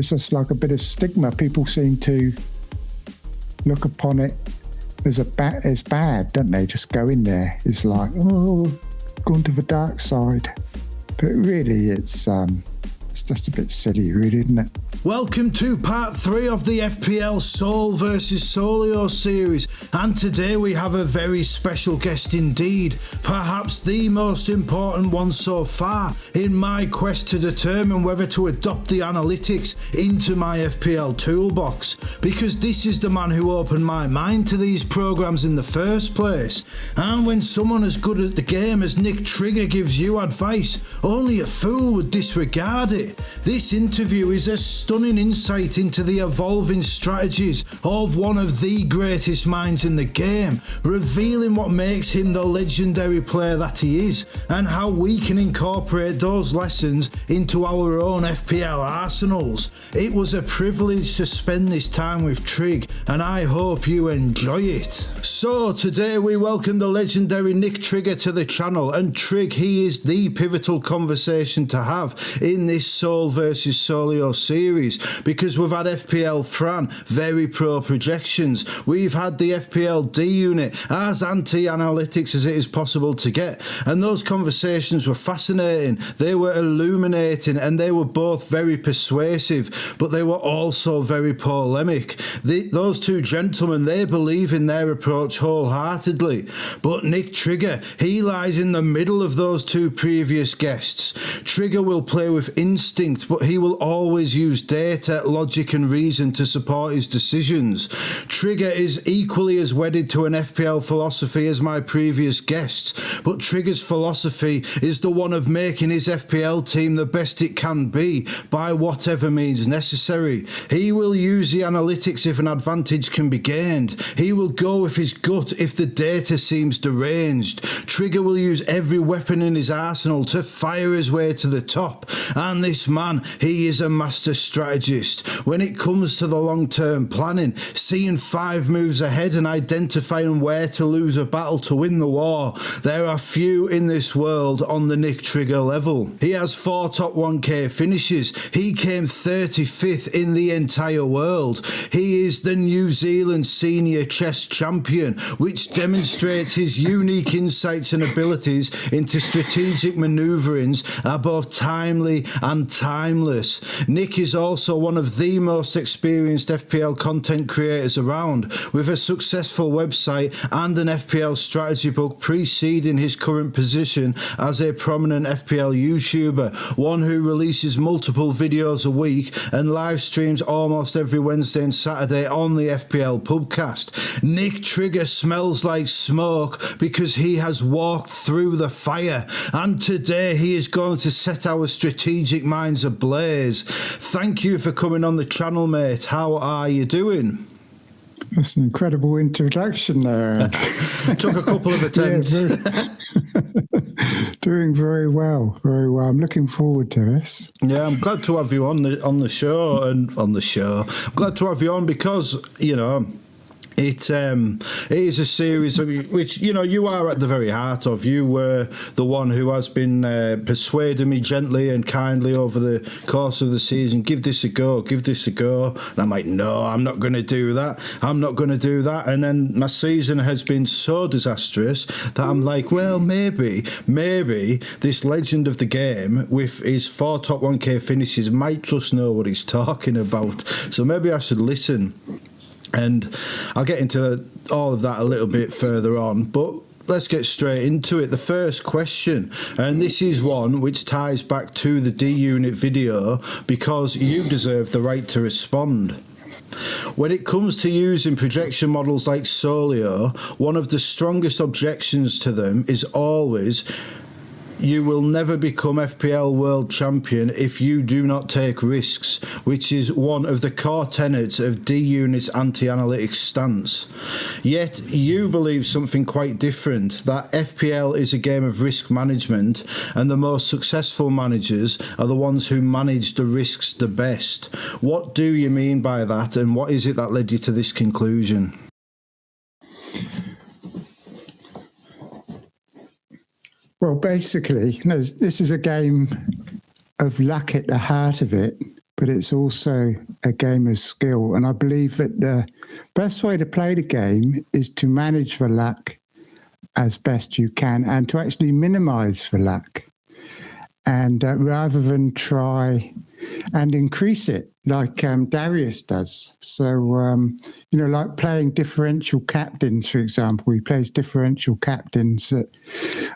there's just like a bit of stigma. People seem to look upon it as bad, don't they? Just go in there. It's like, oh, gone to the dark side. But really, it's just a bit silly, really, isn't it? Welcome to part 3 of the FPL Sol vs Solio series, and today we have a very special guest indeed, perhaps the most important one so far in my quest to determine whether to adopt the analytics into my FPL toolbox, because this is the man who opened my mind to these programs in the first place. And when someone as good at the game as Nick Trigger gives you advice, only a fool would disregard it. This interview is a stunning insight into the evolving strategies of one of the greatest minds in the game, revealing what makes him the legendary player that he is, and how we can incorporate those lessons into our own FPL arsenals. It was a privilege to spend this time with Trig, and I hope you enjoy it. So today we welcome the legendary Nick Trigger to the channel, and Trig, he is the pivotal conversation to have in this Sol vs Solio series, because we've had FPL Fran, very pro projections. We've had the FPL D unit, as anti-analytics as it is possible to get. And those conversations were fascinating. They were illuminating, and they were both very persuasive, but they were also very polemic. Those two gentlemen, they believe in their approach wholeheartedly. But Nick Trigger, he lies in the middle of those two previous guests. Trigger will play with instinct, but he will always use data, logic and reason to support his decisions. Trigger is equally as wedded to an FPL philosophy as my previous guests, but Trigger's philosophy is the one of making his FPL team the best it can be by whatever means necessary. He will use the analytics if an advantage can be gained. He will go with his gut if the data seems deranged. Trigger will use every weapon in his arsenal to fire his way to the top, and this man, he is a master strategist. When it comes to the long-term planning, seeing 5 moves ahead and identifying where to lose a battle to win the war, there are few in this world on the Nick Trigger level. He has 4 top 1k finishes. He came 35th in the entire world. He is the New Zealand senior chess champion, which demonstrates his unique insights and abilities into strategic maneuverings are both timely and timeless. Nick is also one of the most experienced FPL content creators around, with a successful website and an FPL strategy book preceding his current position as a prominent FPL YouTuber, one who releases multiple videos a week and live streams almost every Wednesday and Saturday on the FPL Pubcast. Nick Trigger smells like smoke because he has walked through the fire, and today he is going to set our strategic minds ablaze. Thank you for coming on the channel, mate. How are you doing? That's an incredible introduction there. Took a couple of attempts. Doing very well, very well. I'm looking forward to this. Yeah, I'm glad to have you on the show. I'm glad to have you on because, you know, it is a series which, you know, you are at the very heart of. You were the one who has been persuading me gently and kindly over the course of the season, give this a go. And I'm like, no, I'm not going to do that. And then my season has been so disastrous that I'm like, well, maybe this legend of the game with his 4 top 1k finishes might just know what he's talking about. So maybe I should listen. And I'll get into all of that a little bit further on, but let's get straight into it. The first question, and this is one which ties back to the D Unit video because you deserve the right to respond. When it comes to using projection models like Solio, one of the strongest objections to them is always, you will never become FPL World Champion if you do not take risks, which is one of the core tenets of D-Unit's anti-analytics stance. Yet you believe something quite different, that FPL is a game of risk management, and the most successful managers are the ones who manage the risks the best. What do you mean by that, and what is it that led you to this conclusion? Well, basically, this is a game of luck at the heart of it, but it's also a game of skill. And I believe that the best way to play the game is to manage the luck as best you can and to actually minimize the luck. And rather than try and increase it like Darius does. So, like playing differential captains, for example, he plays differential captains that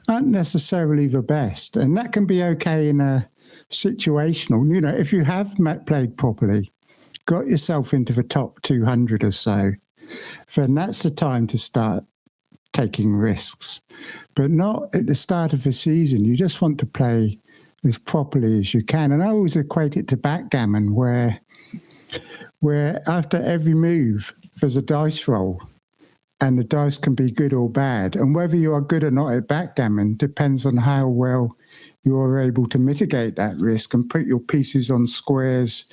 aren't necessarily the best. And that can be okay in a situational, if you have played properly, got yourself into the top 200 or so, then that's the time to start taking risks. But not at the start of the season. You just want to play as properly as you can. And I always equate it to backgammon, where after every move, there's a dice roll, and the dice can be good or bad. And whether you are good or not at backgammon depends on how well you are able to mitigate that risk and put your pieces on squares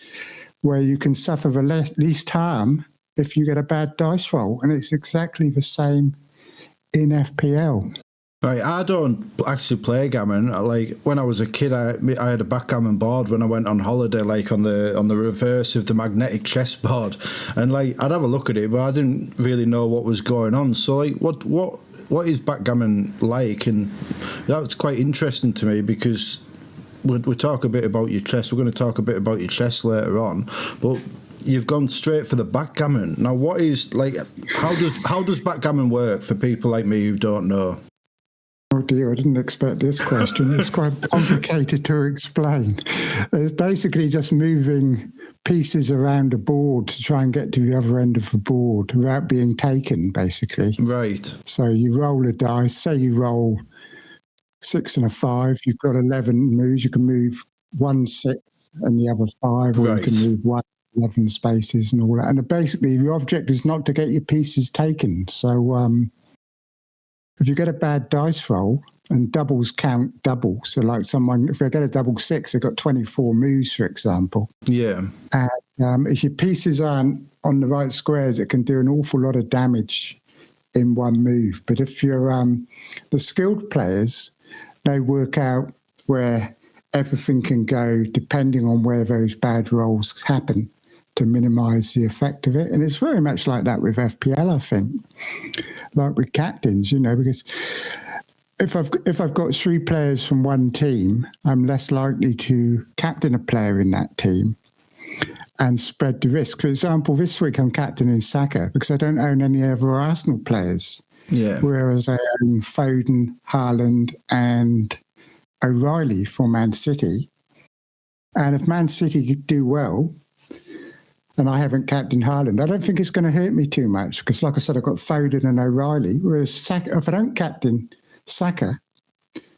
where you can suffer the least harm if you get a bad dice roll. And it's exactly the same in FPL. Right, I don't actually play gammon. Like when I was a kid, I had a backgammon board when I went on holiday, like on the reverse of the magnetic chessboard, and like I'd have a look at it, but I didn't really know what was going on. So like, what is backgammon like? And that's quite interesting to me because we talk a bit about your chess. We're going to talk a bit about your chess later on, but you've gone straight for the backgammon. Now, what is like? How does backgammon work for people like me who don't know? Oh dear, I didn't expect this question. It's quite complicated to explain. It's basically just moving pieces around the board to try and get to the other end of the board without being taken, basically. Right. So you roll a dice, say you roll 6 and a 5, you've got 11 moves, you can move 1 6 and the other 5, or right. You can move 11 spaces and all that. And basically the object is not to get your pieces taken. So if you get a bad dice roll, and doubles count double, so like if they get a double 6, they've got 24 moves, for example. Yeah. And if your pieces aren't on the right squares, it can do an awful lot of damage in one move. But if you're the skilled players, they work out where everything can go depending on where those bad rolls happen to minimise the effect of it. And it's very much like that with FPL, I think, like with captains, because if I've got 3 players from one team, I'm less likely to captain a player in that team and spread the risk. For example, this week I'm captaining Saka because I don't own any other Arsenal players. Yeah. Whereas I own Foden, Haaland and O'Reilly for Man City. And if Man City do well, and I haven't captained Haaland, I don't think it's going to hurt me too much because, like I said, I've got Foden and O'Reilly. Whereas Saka, if I don't captain Saka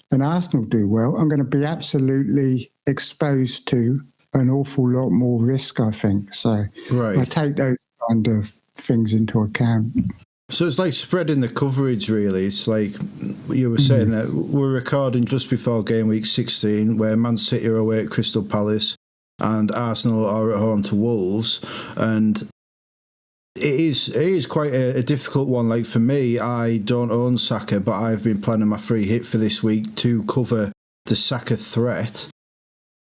and Arsenal do well, I'm going to be absolutely exposed to an awful lot more risk, I think. So right. I take those kind of things into account. So it's like spreading the coverage, really. It's like you were saying that we're recording just before game week 16, where Man City are away at Crystal Palace and Arsenal are at home to Wolves. And it is quite a difficult one. Like for me, I don't own Saka, but I've been planning my free hit for this week to cover the Saka threat.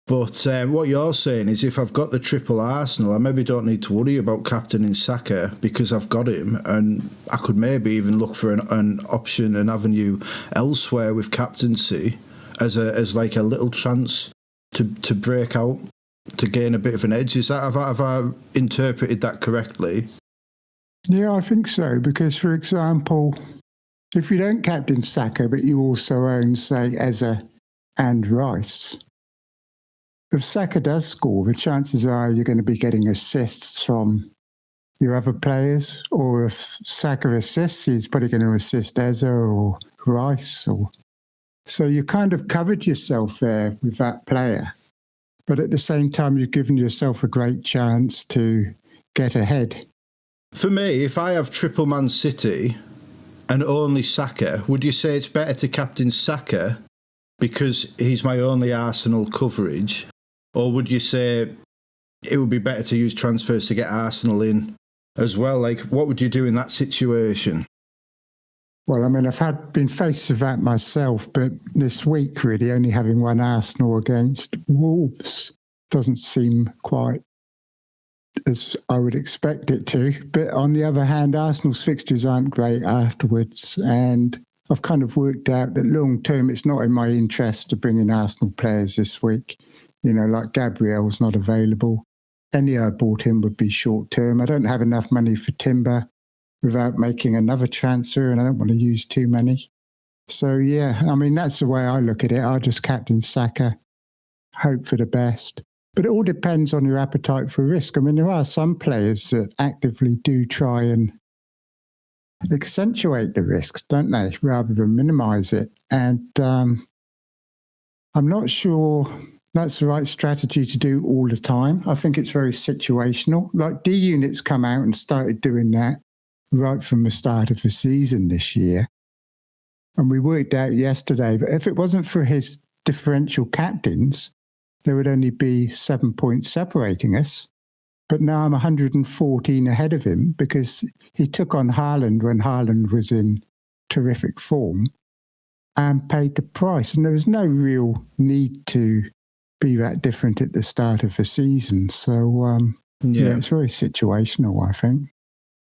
But what you're saying is if I've got the triple Arsenal, I maybe don't need to worry about captaining Saka because I've got him, and I could maybe even look for an option, an avenue elsewhere with captaincy as like a little chance to break out, to gain a bit of an edge. Is that have I interpreted that correctly? Yeah, I think so. Because, for example, if you don't captain Saka, but you also own, say, Eze and Rice, if Saka does score, the chances are you're going to be getting assists from your other players. Or if Saka assists, he's probably going to assist Eze or Rice. So you kind of covered yourself there with that player. But at the same time, you've given yourself a great chance to get ahead. For me, if I have triple Man City and only Saka, would you say it's better to captain Saka because he's my only Arsenal coverage? Or would you say it would be better to use transfers to get Arsenal in as well? Like, what would you do in that situation? Well, I mean, I've been faced with that myself, but this week, really, only having one Arsenal against Wolves, doesn't seem quite as I would expect it to. But on the other hand, Arsenal's fixtures aren't great afterwards. And I've kind of worked out that long term, it's not in my interest to bring in Arsenal players this week. You know, like Gabriel's not available. Any I bought in would be short term. I don't have enough money for Timber without making another transfer, and I don't want to use too many. So, yeah, I mean, that's the way I look at it. I'll just captain Saka, hope for the best. But it all depends on your appetite for risk. I mean, there are some players that actively do try and accentuate the risks, don't they, rather than minimise it. And I'm not sure that's the right strategy to do all the time. I think it's very situational. Like D-Unit's come out and started doing that right from the start of the season this year. And we worked out yesterday that if it wasn't for his differential captains, there would only be 7 points separating us. But now I'm 114 ahead of him because he took on Haaland when Haaland was in terrific form and paid the price. And there was no real need to be that different at the start of the season. So, yeah, it's very situational, I think.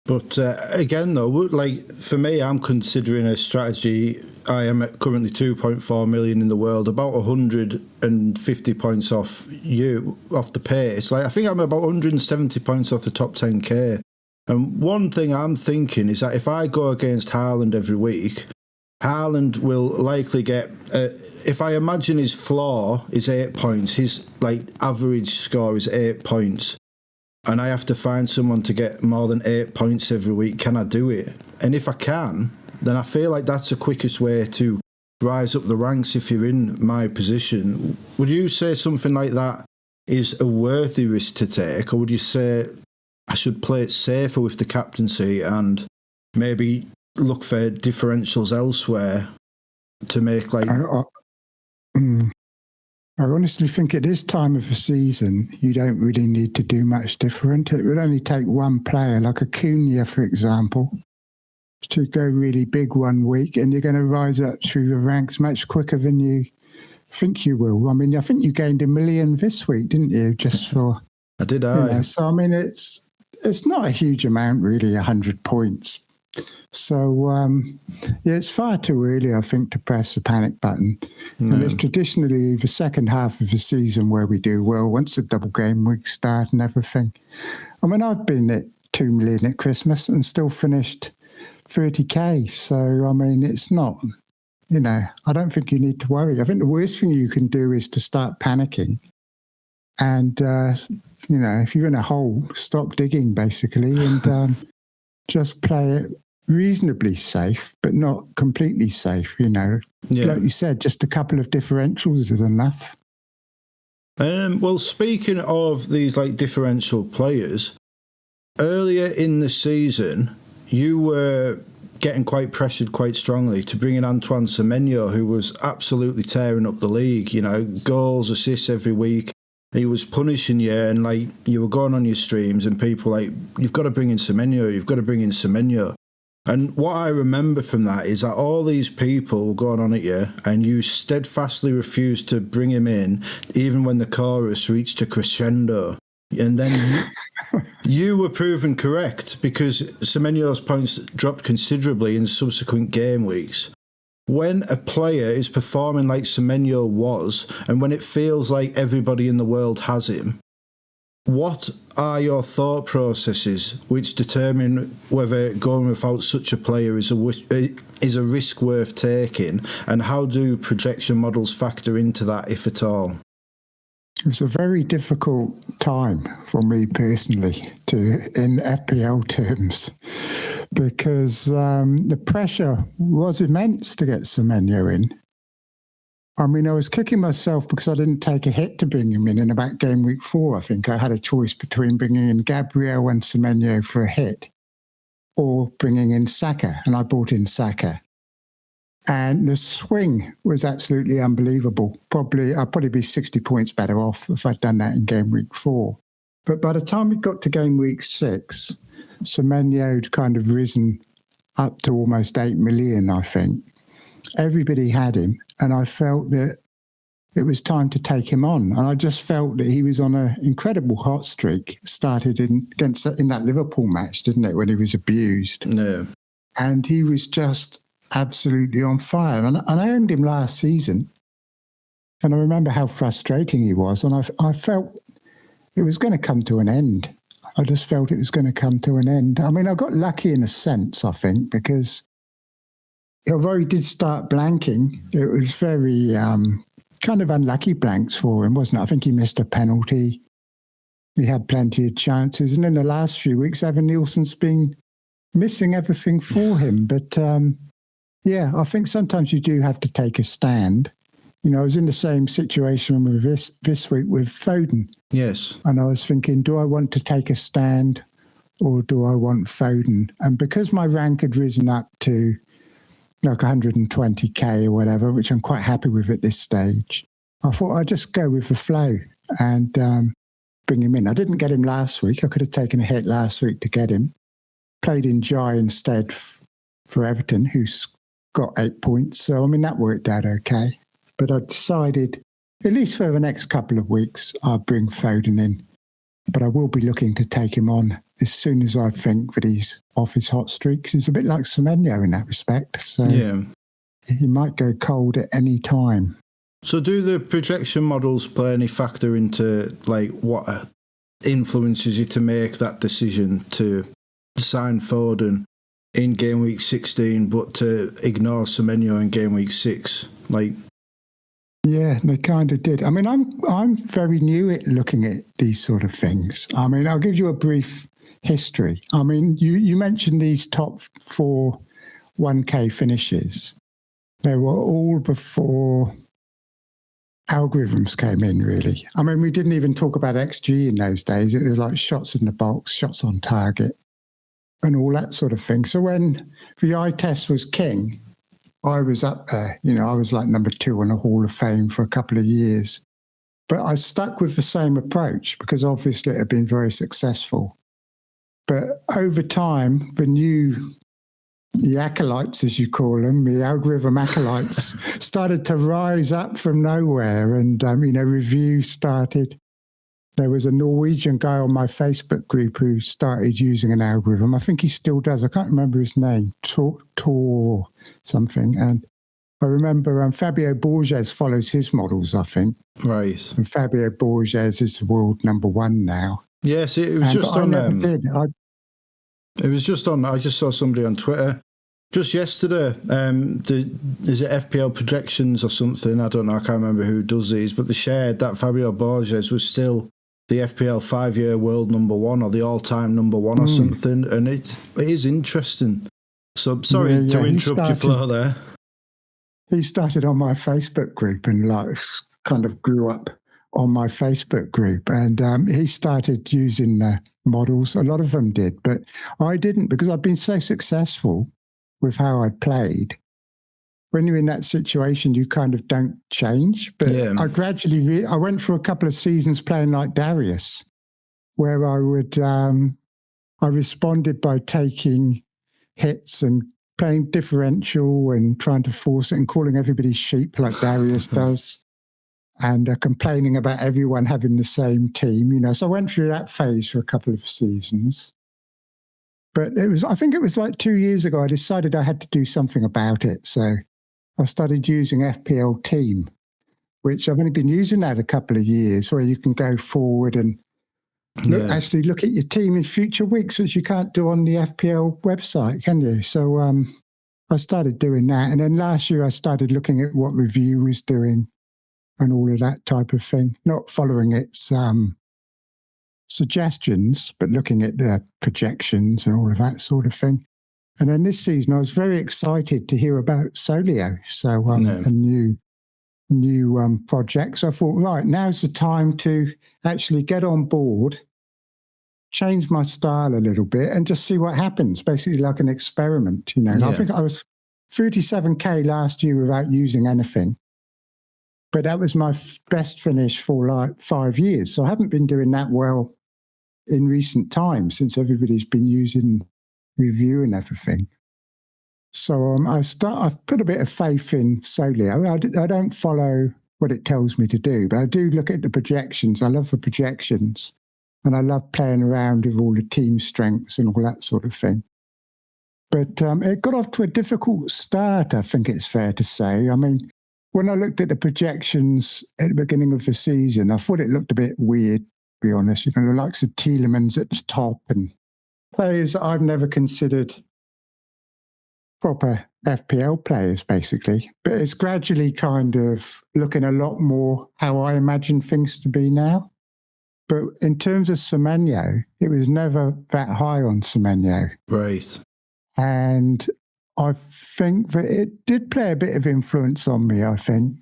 But again, though, like for me, I'm considering a strategy. I am at currently 2.4 million in the world, about 150 points off the pace. Like I think I'm about 170 points off the top 10k. And one thing I'm thinking is that if I go against Haaland every week, Haaland will likely get. If I imagine his floor is 8 points, his like average score is 8 points. And I have to find someone to get more than 8 points every week. Can I do it? And if I can, then I feel like that's the quickest way to rise up the ranks if you're in my position. Would you say something like that is a worthy risk to take? Or would you say I should play it safer with the captaincy and maybe look for differentials elsewhere to make like... I honestly think at this time of the season, you don't really need to do much different. It would only take one player, like Acuna, for example, to go really big one week, and you're going to rise up through the ranks much quicker than you think you will. I mean, I think you gained 1 million this week, didn't you? Just for... I did, So, I mean, it's not a huge amount, really, 100 points. So, yeah, it's far too early, I think, to press the panic button. No. And it's traditionally the second half of the season where we do well once the double game weeks start and everything. I mean, I've been at 2 million at Christmas and still finished 30k. So, I mean, it's not, I don't think you need to worry. I think the worst thing you can do is to start panicking. And, if you're in a hole, stop digging, basically, and just play it reasonably safe, but not completely safe, Yeah. Like you said, just a couple of differentials is enough. Well, speaking of these like differential players, earlier in the season, you were getting quite pressured quite strongly to bring in Antoine Semenyo, who was absolutely tearing up the league, goals, assists every week. He was punishing you, and like you were going on your streams and people like, you've got to bring in Semenyo, you've got to bring in Semenyo. And what I remember from that is that all these people were going on at you and you steadfastly refused to bring him in, even when the chorus reached a crescendo. And then you were proven correct because Semenyo's points dropped considerably in subsequent game weeks. When a player is performing like Semenyo was, and when it feels like everybody in the world has him, what are your thought processes which determine whether going without such a player is a risk worth taking, and how do projection models factor into that, if at all? It was a very difficult time for me personally in FPL terms, because the pressure was immense to get Semenyo in. I mean, I was kicking myself because I didn't take a hit to bring him in about game week 4. I think I had a choice between bringing in Gabriel and Semenyo for a hit or bringing in Saka, and I brought in Saka. And the swing was absolutely unbelievable. I'd probably be 60 points better off if I'd done that in game week 4. But by the time we got to game week 6, Semenyo had kind of risen up to almost 8 million, I think. Everybody had him, and I felt that it was time to take him on. And I just felt that he was on an incredible hot streak. Started in that Liverpool match, didn't it, when he was abused? No. And he was just absolutely on fire. And I owned him last season. And I remember how frustrating he was. And I felt it was going to come to an end. I just felt it was going to come to an end. I mean, I got lucky in a sense, I think, because although he did start blanking, it was very kind of unlucky blanks for him, wasn't it? I think he missed a penalty. He had plenty of chances. And in the last few weeks, Evan Nielsen's been missing everything for him. But, yeah, I think sometimes you do have to take a stand. You know, I was in the same situation with this week with Foden. Yes. And I was thinking, do I want to take a stand or do I want Foden? And because my rank had risen up to like 120k or whatever, which I'm quite happy with at this stage, I thought I'd just go with the flow and bring him in. I didn't get him last week. I could have taken a hit last week to get him. Played in Jai instead for Everton, who's got 8 points. So, I mean, that worked out okay. But I decided, at least for the next couple of weeks, I'll bring Foden in. But I will be looking to take him on as soon as I think that he's off his hot streaks. He's a bit like Semenyo in that respect. So yeah, he might go cold at any time. So do the projection models play any factor into like what influences you to make that decision to sign Foden in game week 16 but to ignore Semenyo in game week 6? Like, yeah, they kind of did. I mean, I'm very new at looking at these sort of things. I mean, I'll give you a brief history. I mean, you mentioned these top 4 1K finishes. They were all before algorithms came in, really. I mean, we didn't even talk about XG in those days. It was like shots in the box, shots on target, and all that sort of thing. So when the eye test was king, I was up there. You know, I was like number 2 on the Hall of Fame for a couple of years. But I stuck with the same approach because obviously it had been very successful. But over time, the acolytes, as you call them, the algorithm acolytes, started to rise up from nowhere. And, reviews started. There was a Norwegian guy on my Facebook group who started using an algorithm. I think he still does. I can't remember his name, Tor something. And I remember Fabio Borges follows his models, I think. Right. And Fabio Borges is world number 1 now. Yes, it was just on... I never did. It was just on... I just saw somebody on Twitter just yesterday. Is it FPL Projections or something? I don't know. I can't remember who does these, but they shared that Fabio Borges was still the FPL 5-year world number 1 or the all-time number 1 or something. And it is interesting. So sorry to interrupt your flow there. He started on my Facebook group and kind of grew up on my Facebook group. And he started using the models. A lot of them did, but I didn't because I'd been so successful with how I'd played. When you're in that situation, you kind of don't change. But yeah. I gradually, I went for a couple of seasons playing like Darius, where I would, I responded by taking hits and playing differential and trying to force it and calling everybody sheep like Darius does and complaining about everyone having the same team, you know. So I went through that phase for a couple of seasons. But I think it was like 2 years ago, I decided I had to do something about it. So I started using FPL Team, which I've only been using that a couple of years, where you can go forward and actually look at your team in future weeks, which you can't do on the FPL website, can you? So I started doing that. And then last year I started looking at what Review was doing and all of that type of thing, not following its suggestions, but looking at the projections and all of that sort of thing. And then this season, I was very excited to hear about Solio. So a new project. So I thought, right, now's the time to actually get on board, change my style a little bit and just see what happens, basically like an experiment, you know. Yeah. I think I was 37k last year without using anything. But that was my best finish for like 5 years. So I haven't been doing that well in recent times since everybody's been using Review and everything. So I've put a bit of faith in Solio. I don't follow what it tells me to do. But I do look at the projections. I love the projections. And I love playing around with all the team strengths and all that sort of thing. But it got off to a difficult start, I think it's fair to say. I mean, when I looked at the projections at the beginning of the season, I thought it looked a bit weird, to be honest. You know, the likes of Tielemans at the top and players that I've never considered proper FPL players, basically. But it's gradually kind of looking a lot more how I imagine things to be now. But in terms of Semenyo, it was never that high on Semenyo. Right. And I think that it did play a bit of influence on me, I think,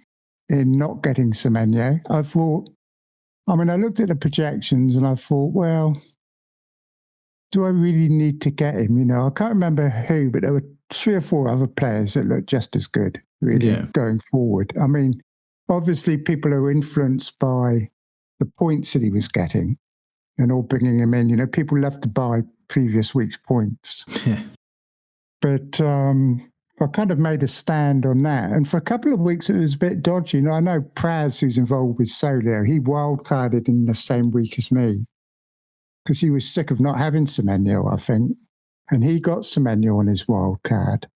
in not getting Semenyo. I looked at the projections and I thought, well, do I really need to get him? You know, I can't remember who, but there were 3 or 4 other players that looked just as good, really, going forward. I mean, obviously people are influenced by the points that he was getting and all bringing him in. You know, people love to buy previous week's points. Yeah. But I kind of made a stand on that. And for a couple of weeks, it was a bit dodgy. You know, I know Praz, who's involved with Solio, he wildcarded in the same week as me because he was sick of not having Semenyo, I think. And he got Semenyo on his wild card,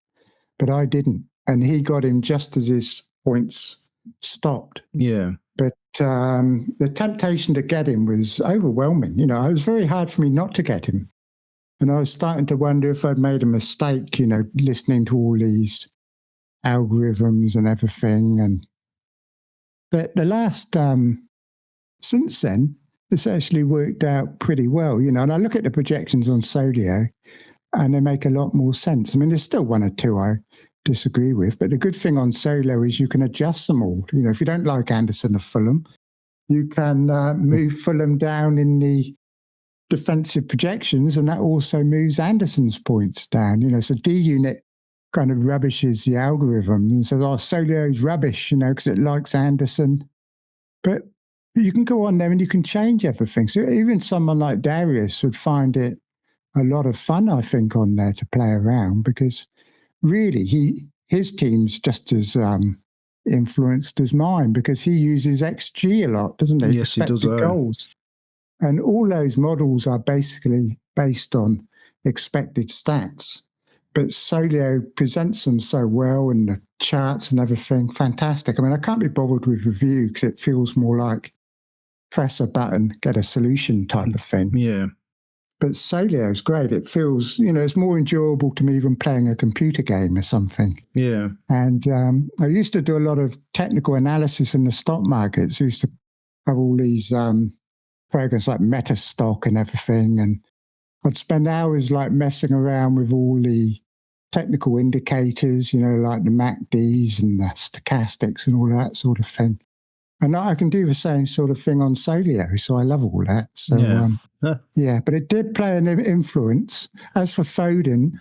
but I didn't. And he got him just as his points stopped. Yeah. But the temptation to get him was overwhelming. You know, it was very hard for me not to get him. And I was starting to wonder if I'd made a mistake, you know, listening to all these algorithms and everything. But the last, since then, it's actually worked out pretty well, you know. And I look at the projections on Solio and they make a lot more sense. I mean, there's still 1 or 2 I disagree with, but the good thing on Solio is you can adjust them all. You know, if you don't like Anderson of Fulham, you can move Fulham down in the defensive projections, and that also moves Anderson's points down. You know, so D-Unit kind of rubbishes the algorithm and says, oh, Solio's rubbish, you know, because it likes Anderson. But you can go on there and you can change everything. So even someone like Darius would find it a lot of fun, I think, on there to play around, because really his team's just as influenced as mine, because he uses XG a lot, doesn't he? Yes, he does. Goals. And all those models are basically based on expected stats. But Solio presents them so well, and the charts and everything, fantastic. I mean, I can't be bothered with review because it feels more like press a button, get a solution type of thing. Yeah. But Solio's great. It feels, you know, it's more enjoyable to me than playing a computer game or something. Yeah. And I used to do a lot of technical analysis in the stock markets. I used to have all these programs like Metastock and everything. And I'd spend hours like messing around with all the technical indicators, you know, like the MACDs and the stochastics and all that sort of thing. And I can do the same sort of thing on Solio, so I love all that. So, yeah, but it did play an influence. As for Foden,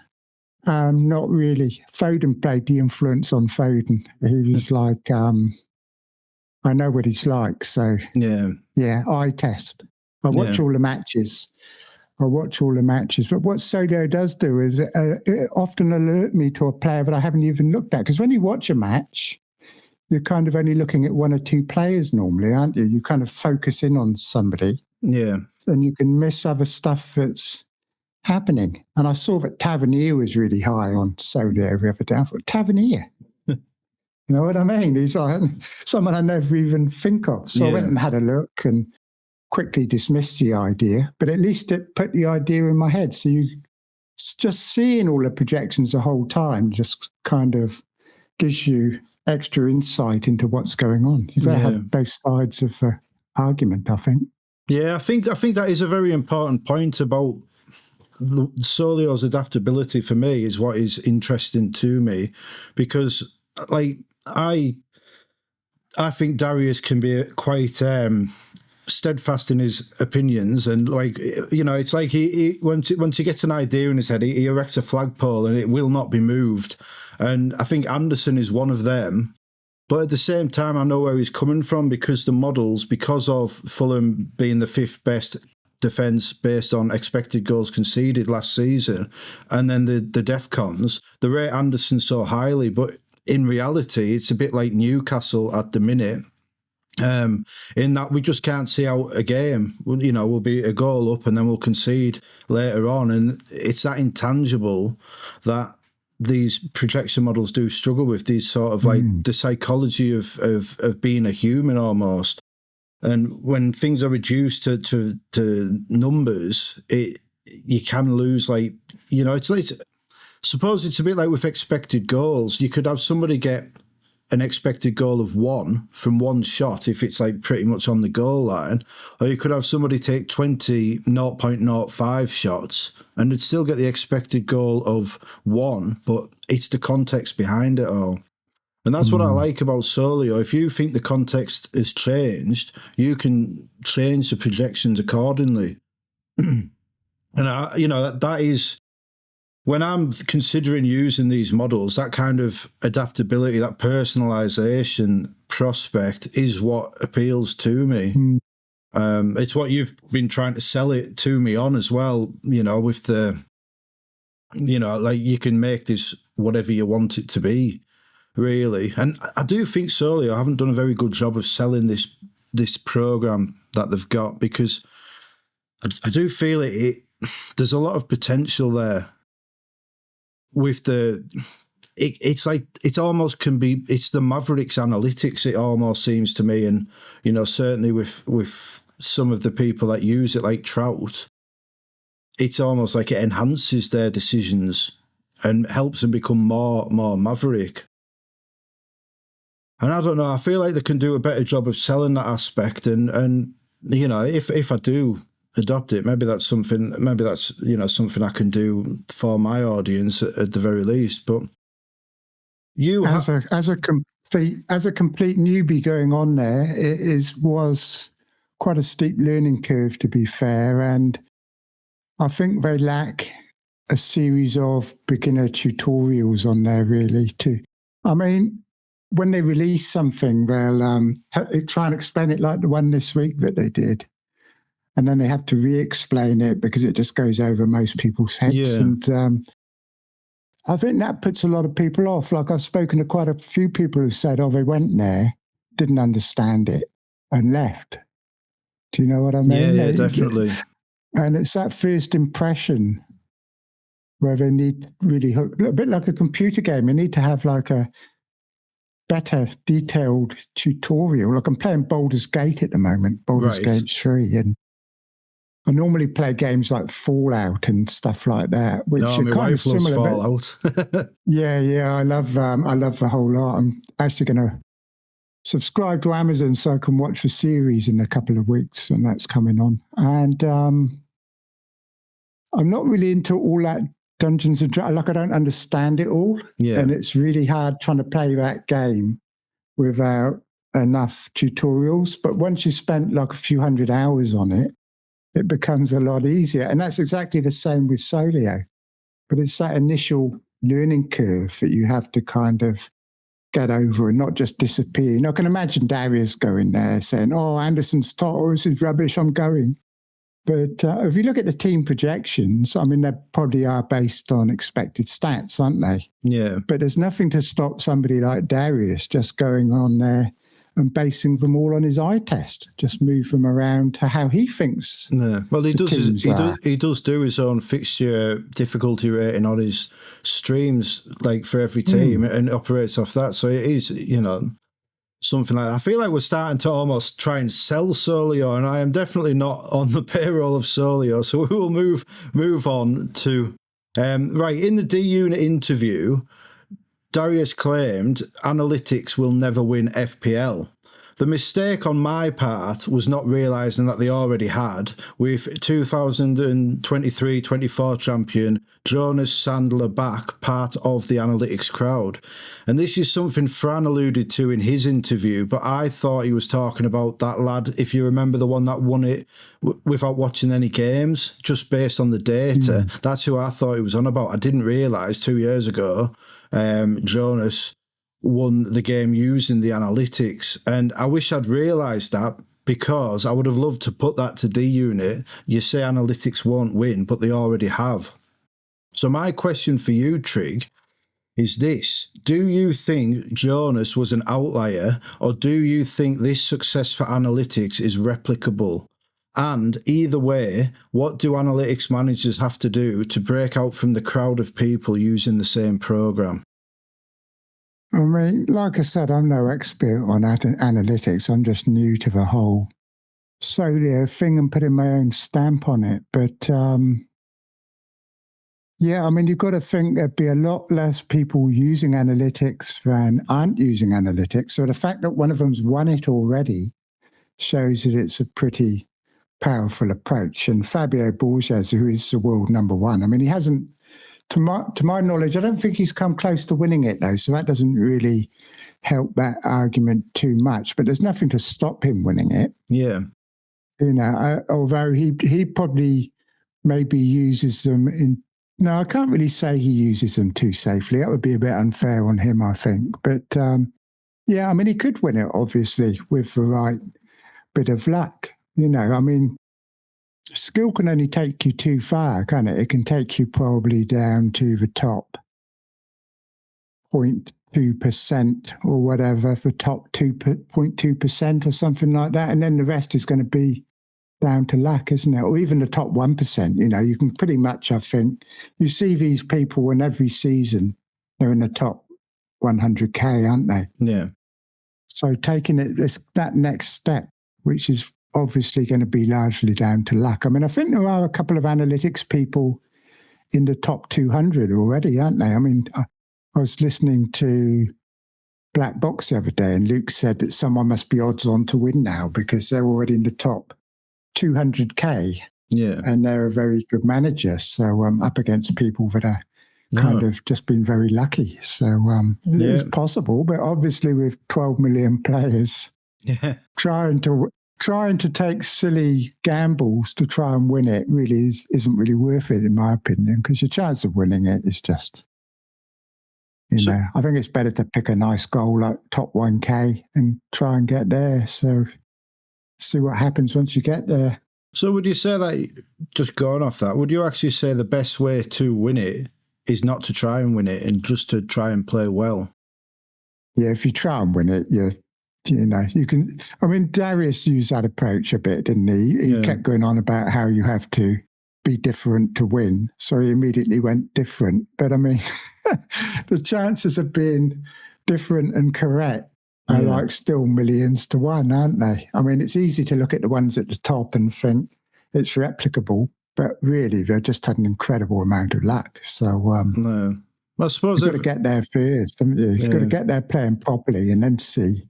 not really. Foden played the influence on Foden. He was like, I know what he's like, so yeah, eye test. I watch all the matches. But what Solio does do is it often alert me to a player that I haven't even looked at. Because when you watch a match, you're kind of only looking at 1 or 2 players normally, aren't you? You kind of focus in on somebody. Yeah. And you can miss other stuff that's happening. And I saw that Tavernier was really high on Solio the other day. I thought, Tavernier? You know what I mean? He's like someone I never even think of. So I went and had a look and quickly dismissed the idea, but at least it put the idea in my head. So you just seeing all the projections the whole time just kind of gives you extra insight into what's going on. You've got to have both sides of the argument, I think. Yeah, I think that is a very important point about Solio's adaptability. For me, is what is interesting to me, because like I think Darius can be quite steadfast in his opinions, and like, you know, it's like he once he gets an idea in his head, he erects a flagpole and it will not be moved. And I think Anderson is one of them. But at the same time, I know where he's coming from, because the models, because of Fulham being the 5th best defence based on expected goals conceded last season, and then the DEFCONs, they rate Anderson so highly. But in reality, it's a bit like Newcastle at the minute. In that we just can't see out a game. We'll be a goal up and then we'll concede later on. And it's that intangible that these projection models do struggle with, these sort of like the psychology of being a human almost. And when things are reduced to numbers, you can lose, like, it's suppose it's a bit like with expected goals. You could have somebody get an expected goal of 1 from one shot if it's like pretty much on the goal line, or you could have somebody take 20 0.05 shots and they'd still get the expected goal of 1, but it's the context behind it all. And that's what I like about Solio. If you think the context has changed, you can change the projections accordingly. And that is, when I'm considering using these models, that kind of adaptability, that personalization prospect is what appeals to me. It's what you've been trying to sell it to me on as well, with the, like you can make this whatever you want it to be, really. And I do think Solio haven't done a very good job of selling this program that they've got, because I do feel there's a lot of potential there. With it's like it almost can be, it's the Mavericks analytics, it almost seems to me, and certainly with some of the people that use it, like Trout, it's almost like it enhances their decisions and helps them become more Maverick. And I don't know, I feel like they can do a better job of selling that aspect, and if I do adopt it, maybe that's something I can do for my audience at the very least. But you as a complete newbie going on there, it was quite a steep learning curve, to be fair, and I think they lack a series of beginner tutorials on there, really. When they release something, they'll try and explain it like the one this week that they did. And then they have to re-explain it because it just goes over most people's heads. Yeah. And I think that puts a lot of people off. Like, I've spoken to quite a few people who said, they went there, didn't understand it, and left. Do you know what I mean? Yeah, definitely. And it's that first impression where they need really hook, a bit like a computer game. You need to have like a better detailed tutorial. Like, I'm playing Baldur's Gate at the moment, Baldur's Gate 3, and I normally play games like Fallout and stuff like that, which are kind of similar. Fallout. Yeah, I love the whole lot. I'm actually going to subscribe to Amazon so I can watch the series in a couple of weeks, and that's coming on. And I'm not really into all that Dungeons and Dragons. Like, I don't understand it all, and it's really hard trying to play that game without enough tutorials. But once you spent like a few hundred hours on it, it becomes a lot easier. And that's exactly the same with Solio. But it's that initial learning curve that you have to kind of get over and not just disappear. I can imagine Darius going there saying, Anderson's taught, this is rubbish, I'm going. But if you look at the team projections, they probably are based on expected stats, aren't they? Yeah. But there's nothing to stop somebody like Darius just going on there and basing them all on his eye test. Just move them around to how he thinks. Yeah. Well, he does do his own fixture difficulty rating on his streams, like for every team, and operates off that. So it is, something like that. I feel like we're starting to almost try and sell Solio, and I am definitely not on the payroll of Solio. So we will move on to in the D-Unit interview, Darius claimed analytics will never win FPL. The mistake on my part was not realising that they already had, with 2023-24 champion Jonas Sandler back part of the analytics crowd. And this is something Fran alluded to in his interview, but I thought he was talking about that lad, if you remember, the one that won it without watching any games, just based on the data. That's who I thought he was on about. I didn't realise 2 years ago Jonas won the game using the analytics, and I wish I'd realised that, because I would have loved to put that to D-Unit. You say analytics won't win, but they already have. So my question for you, Trig, is this. Do you think Jonas was an outlier, or do you think this success for analytics is replicable? And either way, what do analytics managers have to do to break out from the crowd of people using the same program? I mean, like I said, I'm no expert on analytics. I'm just new to the whole Solio thing and putting my own stamp on it. But yeah, I mean, you've got to think there'd be a lot less people using analytics than aren't using analytics. So the fact that one of them's won it already shows that it's a pretty powerful approach. And Fabio Borges, who is the world number one, I mean, he hasn't, to my knowledge, I don't think he's come close to winning it, though. So that doesn't really help that argument too much. But there's nothing to stop him winning it. Yeah. You know, although he probably maybe uses them in. No, I can't really say he uses them too safely. That would be a bit unfair on him, I think. But yeah, I mean, he could win it, obviously, with the right bit of luck. You know, I mean, skill can only take you too far, can it? It can take you probably down to the top 0.2% or whatever, the top 2.2% or something like that. And then the rest is going to be down to luck, isn't it? Or even the top 1%, you know, you can pretty much, I think, you see these people in every season, they're in the top 100K, aren't they? Yeah. So taking it, that next step, which is obviously going to be largely down to luck. I mean, I think there are a couple of analytics people in the top 200 already, aren't they? I mean, I was listening to Black Box the other day and Luke said that someone must be odds on to win now because they're already in the top 200K. Yeah. And they're a very good manager. So up against people that are kind of just been very lucky. So it is possible, but obviously with 12 million players trying to take silly gambles to try and win it really isn't really worth it, in my opinion, because your chance of winning it is just, you know, I think it's better to pick a nice goal like top 1K and try and get there. So see what happens once you get there. So would you say that, just going off that, would you actually say the best way to win it is not to try and win it and just to try and play well? Yeah, if you try and win it, you know, you can. I mean, Darius used that approach a bit, didn't he? He kept going on about how you have to be different to win. So he immediately went different. But I mean, the chances of being different and correct are like still millions to one, aren't they? I mean, it's easy to look at the ones at the top and think it's replicable, but really they've just had an incredible amount of luck. So no, I suppose you've got to get there first, haven't you? You've got to get there playing properly and then see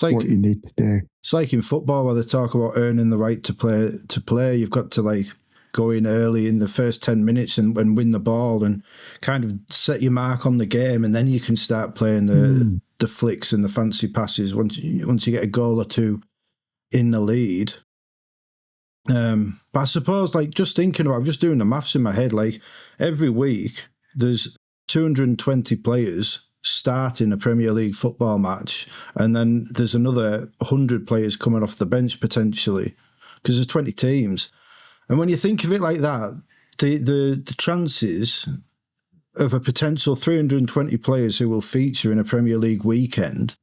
what you need to do. It's like in football where they talk about earning the right to play. You've got to like go in early in the first 10 minutes and win the ball and kind of set your mark on the game, and then you can start playing the flicks and the fancy passes once you get a goal or two in the lead. But I suppose, like, just thinking about, just doing the maths in my head, like every week there's 220 players starting a Premier League football match, and then there's another 100 players coming off the bench potentially, because there's 20 teams. And when you think of it like that, the chances of a potential 320 players who will feature in a Premier League weekend,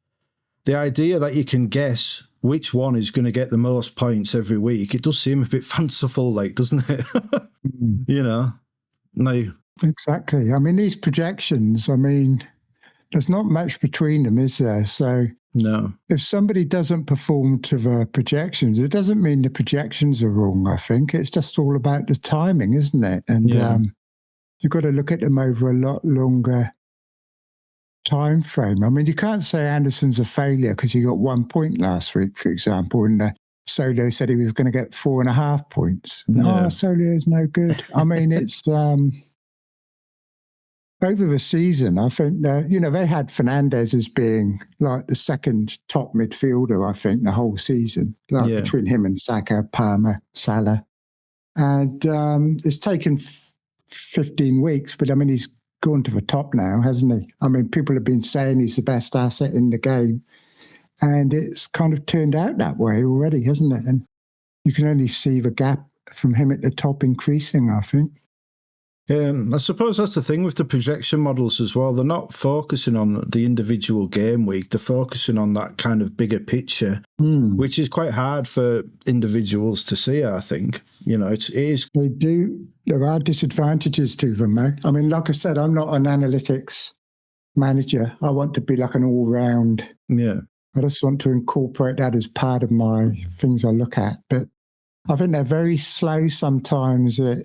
the idea that you can guess which one is going to get the most points every week, it does seem a bit fanciful, like, doesn't it? You know? No. Exactly. I mean, these projections, I mean, there's not much between them, is there? So no. If somebody doesn't perform to the projections, it doesn't mean the projections are wrong, I think. It's just all about the timing, isn't it? And you've got to look at them over a lot longer time frame. I mean, you can't say Anderson's a failure because he got 1 point last week, for example, and Solio said he was going to get 4.5 points. And, Solio's no good. I mean, it's over the season, I think, they had Fernandes as being like the second top midfielder, I think, the whole season, between him and Saka, Palmer, Salah. And it's taken 15 weeks, but I mean, he's gone to the top now, hasn't he? I mean, people have been saying he's the best asset in the game, and it's kind of turned out that way already, hasn't it? And you can only see the gap from him at the top increasing, I think. I suppose that's the thing with the projection models as well. They're not focusing on the individual game week. They're focusing on that kind of bigger picture, which is quite hard for individuals to see, I think. You know, it is. They do. There are disadvantages to them, though. I mean, like I said, I'm not an analytics manager. I want to be like an all-round. Yeah. I just want to incorporate that as part of my things I look at. But I think they're very slow sometimes at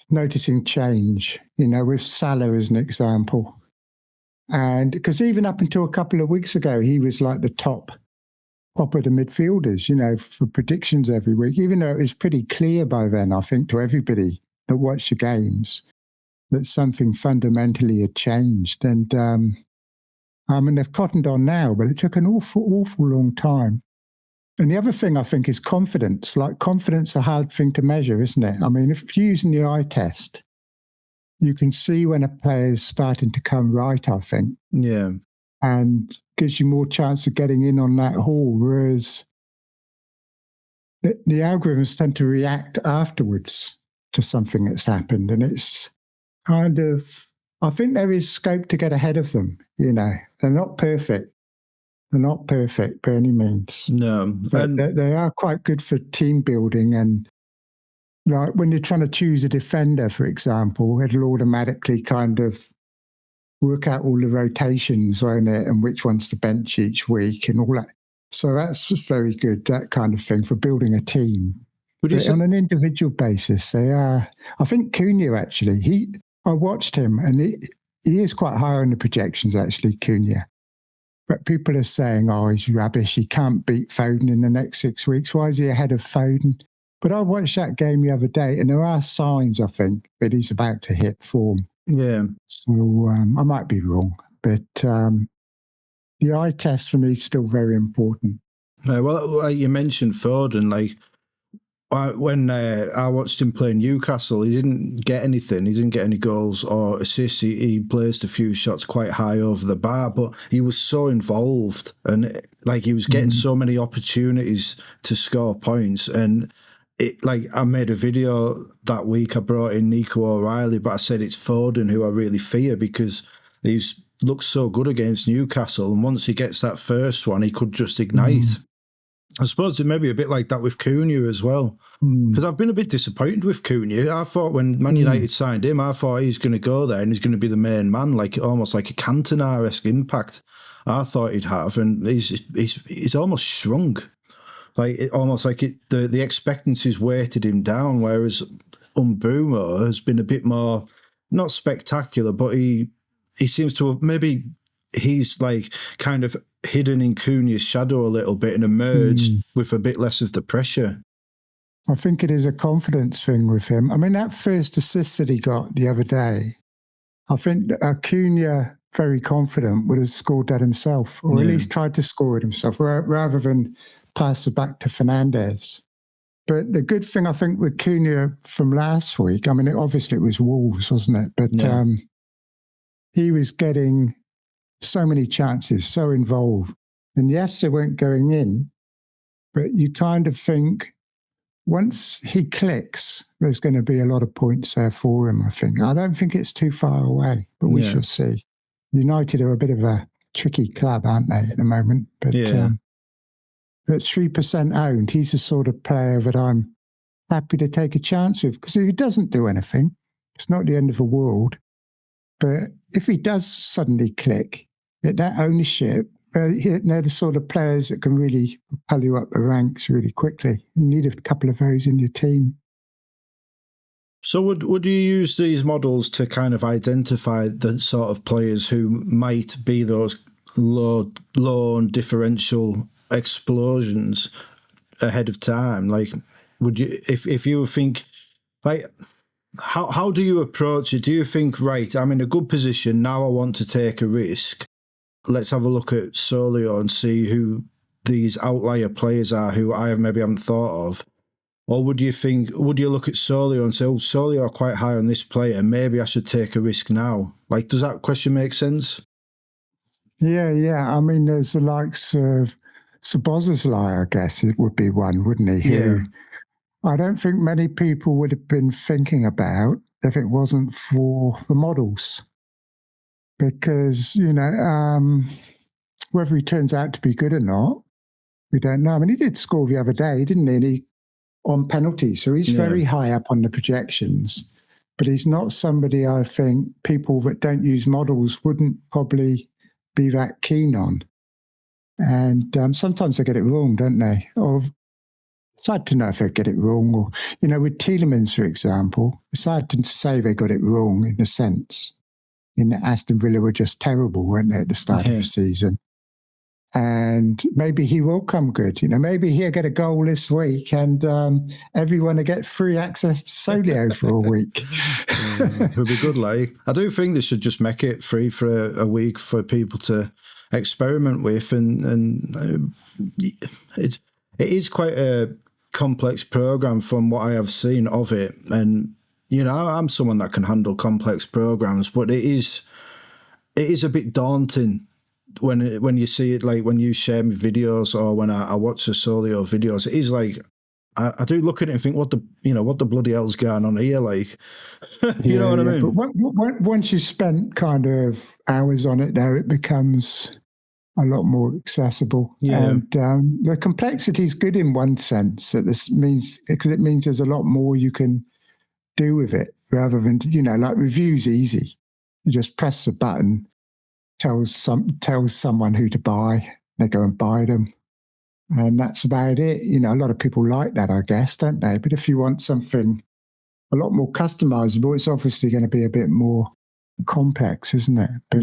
noticing change, you know, with Salah as an example. And because even up until a couple of weeks ago, he was like the top of the midfielders, you know, for predictions every week, even though it was pretty clear by then, I think, to everybody that watched the games that something fundamentally had changed. And I mean, they've cottoned on now, but it took an awful long time. And the other thing I think is confidence. Like, confidence is a hard thing to measure, isn't it? I mean, if you're using the eye test, you can see when a player's starting to come right, I think. Yeah. And gives you more chance of getting in on that haul, whereas the algorithms tend to react afterwards to something that's happened. And it's kind of, I think there is scope to get ahead of them, you know. They're not perfect. They're not perfect by any means. No. But they are quite good for team building. And like when you're trying to choose a defender, for example, it'll automatically kind of work out all the rotations, won't it, and which ones to bench each week and all that. So that's just very good, that kind of thing, for building a team. But on an individual basis, they are. I think Cunha, actually, I watched him, and he is quite high on the projections, actually, Cunha. But people are saying, oh, he's rubbish. He can't beat Foden in the next 6 weeks. Why is he ahead of Foden? But I watched that game the other day, and there are signs, I think, that he's about to hit form. Yeah. So I might be wrong, but the eye test for me is still very important. Well, like you mentioned Foden, like when I watched him play Newcastle, he didn't get anything. He didn't get any goals or assists. He placed a few shots quite high over the bar, but he was so involved and like he was getting so many opportunities to score points. And I made a video that week. I brought in Nico O'Reilly, but I said it's Foden who I really fear because he's looked so good against Newcastle. And once he gets that first one, he could just ignite. I suppose it may be a bit like that with Cunha as well. Because I've been a bit disappointed with Cunha. I thought when Man United signed him, I thought he's going to go there and he's going to be the main man, like almost like a Cantona-esque impact. I thought he'd have, and he's almost shrunk. Almost like the expectancies weighted him down, whereas Mbeumo has been a bit more, not spectacular, but he seems to have, maybe he's like kind of hidden in Cunha's shadow a little bit and emerged with a bit less of the pressure. I think it is a confidence thing with him. I mean, that first assist that he got the other day, I think Cunha, very confident, would have scored that himself, or at least tried to score it himself, rather than pass it back to Fernandes. But the good thing, I think, with Cunha from last week, I mean, obviously it was Wolves, wasn't it? But he was getting so many chances, so involved. And yes, they weren't going in, but you kind of think once he clicks, there's going to be a lot of points there for him, I think. I don't think it's too far away, but we shall see. United are a bit of a tricky club, aren't they, at the moment? But at 3% owned, he's the sort of player that I'm happy to take a chance with, because if he doesn't do anything, it's not the end of the world. But if he does suddenly click, at that ownership, they're the sort of players that can really pull you up the ranks really quickly. You need a couple of those in your team. So would you use these models to kind of identify the sort of players who might be those low and differential explosions ahead of time? Like, would you, if you think, like, how do you approach it? Do you think, right, I'm in a good position, now I want to take a risk. Let's have a look at Solio and see who these outlier players are who I maybe haven't thought of. Or would you look at Solio and say, oh, Solio are quite high on this player, maybe I should take a risk now? Like, does that question make sense? Yeah. I mean, there's the likes of Szoboszlai, I guess it would be one, wouldn't he? Yeah. Who I don't think many people would have been thinking about. if it wasn't for the models. Because, whether he turns out to be good or not, we don't know. I mean, he did score the other day, didn't he? And on penalties. So he's very high up on the projections. But he's not somebody I think people that don't use models wouldn't probably be that keen on. And sometimes they get it wrong, don't they? Or it's hard to know if they get it wrong. Or, with Tielemans, for example, it's hard to say they got it wrong in a sense. In that Aston Villa were just terrible, weren't they, at the start of the season? And maybe he will come good. Maybe he'll get a goal this week and everyone will get free access to Solio for a week. It would be good, like. I do think they should just make it free for a week for people to experiment with. And it is quite a complex program from what I have seen of it. And, I'm someone that can handle complex programs, but it is a bit daunting when you see it, like when you share me videos or when I watch the Solio videos. It is like I do look at it and think, what the bloody hell's going on here? Like, you know what I mean? But once you've spent kind of hours on it, though, it becomes a lot more accessible. Yeah. And the complexity is good in one sense. That this means because it means there's a lot more you can do with it rather than like reviews easy. You just press the button. Tells someone who to buy, they go and buy them. And that's about it. A lot of people like that, I guess, don't they? But if you want something a lot more customizable, it's obviously going to be a bit more complex, isn't it? But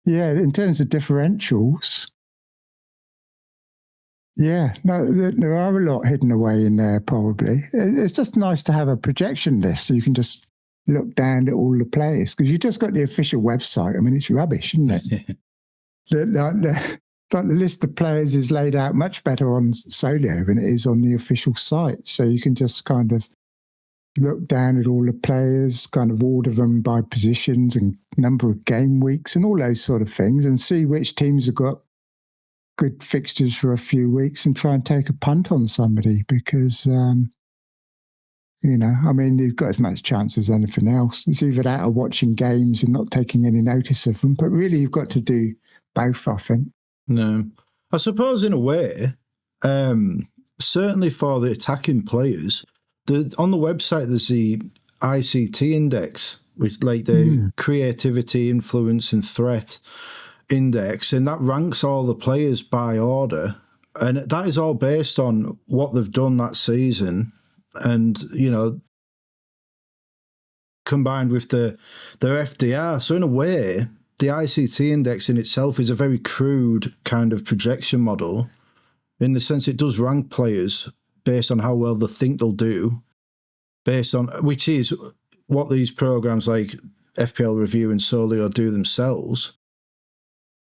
in terms of differentials, there are a lot hidden away in there probably. It's just nice to have a projection list so you can just look down at all the players, because you just got the official website. I mean, it's rubbish, isn't it? the list of players is laid out much better on Solio than it is on the official site. So you can just kind of look down at all the players, kind of order them by positions and number of game weeks and all those sort of things, and see which teams have got good fixtures for a few weeks and try and take a punt on somebody because... you've got as much chance as anything else. It's either that or watching games and not taking any notice of them. But really, you've got to do both, I think. No. I suppose in a way, certainly for the attacking players, on the website there's the ICT index, which like the creativity, influence and threat index, and that ranks all the players by order. And that is all based on what they've done that season. And, combined with their FDR. So in a way, the ICT index in itself is a very crude kind of projection model in the sense it does rank players based on how well they think they'll do, which is what these programs like FPL Review and Solio do themselves.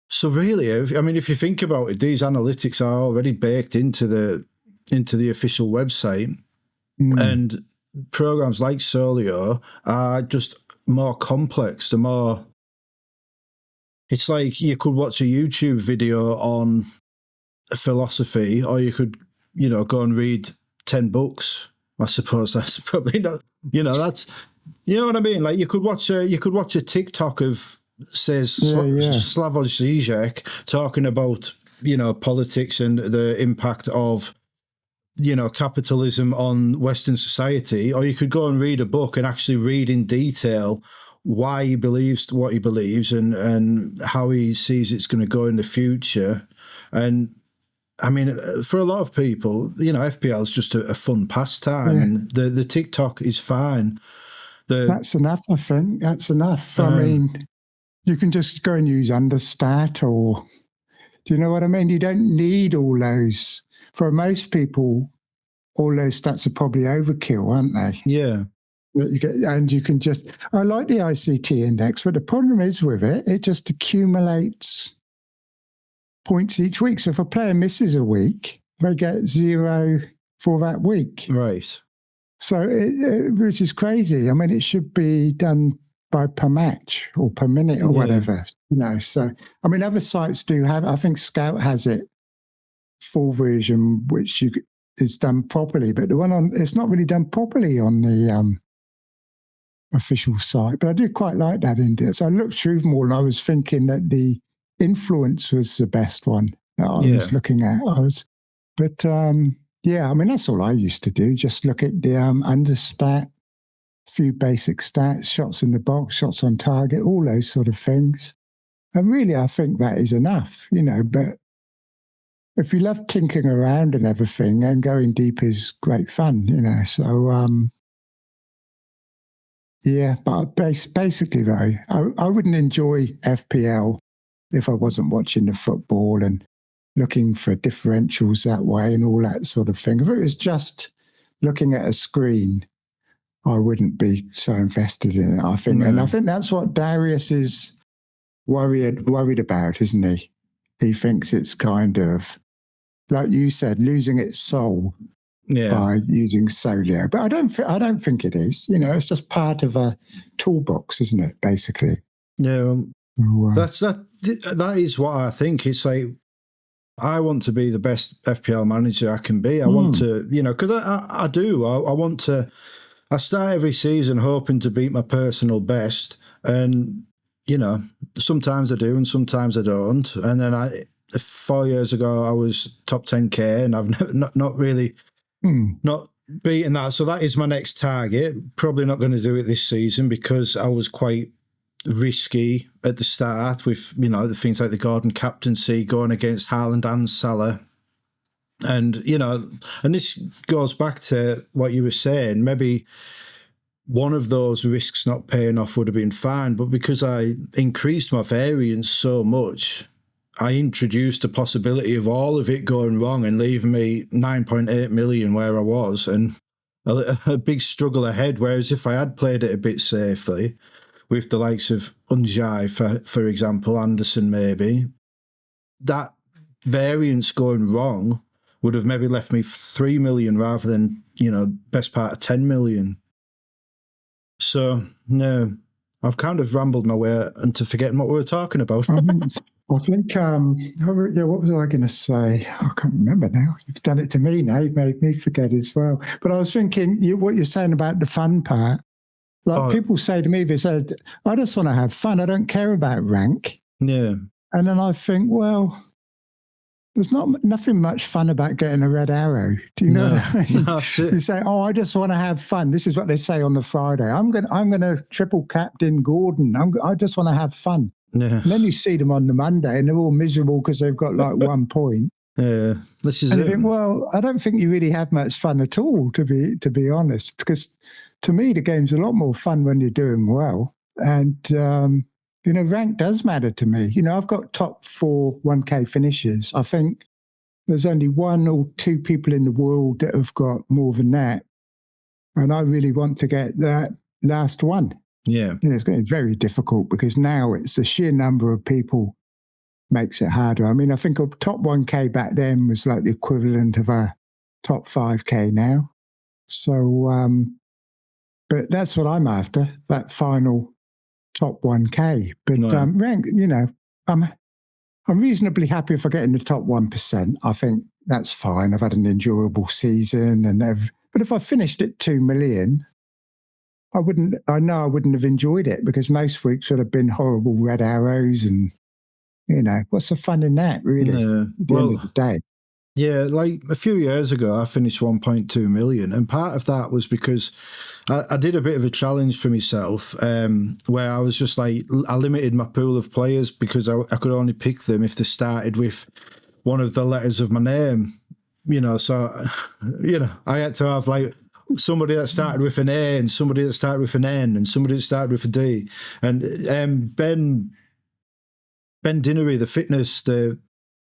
So really, if you think about it, these analytics are already baked into the official website. And programs like Solio are just more complex. It's like you could watch a YouTube video on philosophy, or you could, go and read 10 books. I suppose that's probably not, that's, you know what I mean? Like you could watch a TikTok of, says Slavoj Žižek talking about, politics and the impact of, capitalism on Western society, or you could go and read a book and actually read in detail why he believes what he believes and how he sees it's going to go in the future. And I mean, for a lot of people, FPL is just a fun pastime, and the TikTok is fine. That's enough, I think. That's enough. I mean, you can just go and use Understat, or do you know what I mean? You don't need all those. For most people, all those stats are probably overkill, aren't they? Yeah. And you can just... I like the ICT index, but the problem is with it, it just accumulates points each week. So if a player misses a week, they get 0 for that week. Right. So, which is crazy. I mean, it should be done per match or per minute or whatever. So, I mean, other sites do have... I think Scout has it, full version, which is done properly, but the one it's not really done properly on the official site. But I did quite like that index. So I looked through them all and I was thinking that the influence was the best one that I was looking at. Yeah, I mean, that's all I used to do. Just look at the understat, few basic stats, shots in the box, shots on target, all those sort of things. And really, I think that is enough, but if you love tinkering around and everything, then going deep is great fun, So, yeah, but basically, though, I wouldn't enjoy FPL if I wasn't watching the football and looking for differentials that way and all that sort of thing. If it was just looking at a screen, I wouldn't be so invested in it, I think. No. And I think that's what Darius is worried about, isn't he? He thinks it's kind of, like you said, losing its soul by using Solio. But I don't think it is. It's just part of a toolbox, isn't it, basically? Yeah. That is what I think. It's like, I want to be the best FPL manager I can be. I want to, because I do. I want to. I start every season hoping to beat my personal best, and sometimes I do and sometimes I don't. And then 4 years ago I was top 10k, and I've not really not beaten that. So that is my next target. Probably not going to do it this season because I was quite risky at the start with the things like the Gordon captaincy going against Haaland and Salah, and and this goes back to what you were saying. Maybe one of those risks not paying off would have been fine, but because I increased my variance so much, I introduced the possibility of all of it going wrong and leaving me 9.8 million where I was and a big struggle ahead. Whereas if I had played it a bit safely, with the likes of Unjai, for example, Anderson maybe, that variance going wrong would have maybe left me 3 million rather than, best part of 10 million. So, no, I've kind of rambled my way into forgetting what we were talking about. I think, what was I going to say? I can't remember now. You've done it to me now. You've made me forget as well. But I was thinking, what you're saying about the fun part, people say to me, they said, I just want to have fun. I don't care about rank. Yeah. And then I think, well, there's nothing much fun about getting a red arrow. Do you know what I mean? That's it. You say, I just want to have fun. This is what they say on the Friday. I'm going to triple captain Gordon. I just want to have fun. Yeah. And then you see them on the Monday and they're all miserable because they've got 1 point. Yeah, this is and you think, well, I don't think you really have much fun at all, to be honest, because to me, the game's a lot more fun when you're doing well. And, rank does matter to me. I've got top 4 1K finishes. I think there's only 1 or 2 people in the world that have got more than that. And I really want to get that last one. Yeah. It's going to be very difficult because now it's the sheer number of people makes it harder. I mean, I think a top 1K back then was like the equivalent of a top 5K now. So, but that's what I'm after, that final top 1K. But rank, I'm reasonably happy if I get in the top 1%. I think that's fine. I've had an enjoyable season, but if I finished at 2 million, I wouldn't have enjoyed it because most weeks would have been horrible red arrows and, what's the fun in that, really, at the end of the day? Yeah, like a few years ago, I finished 1.2 million. And part of that was because I did a bit of a challenge for myself where I was just I limited my pool of players because I could only pick them if they started with one of the letters of my name, So, I had to have somebody that started with an A and somebody that started with an N and somebody that started with a D. And Ben Dinnery, the fitness, the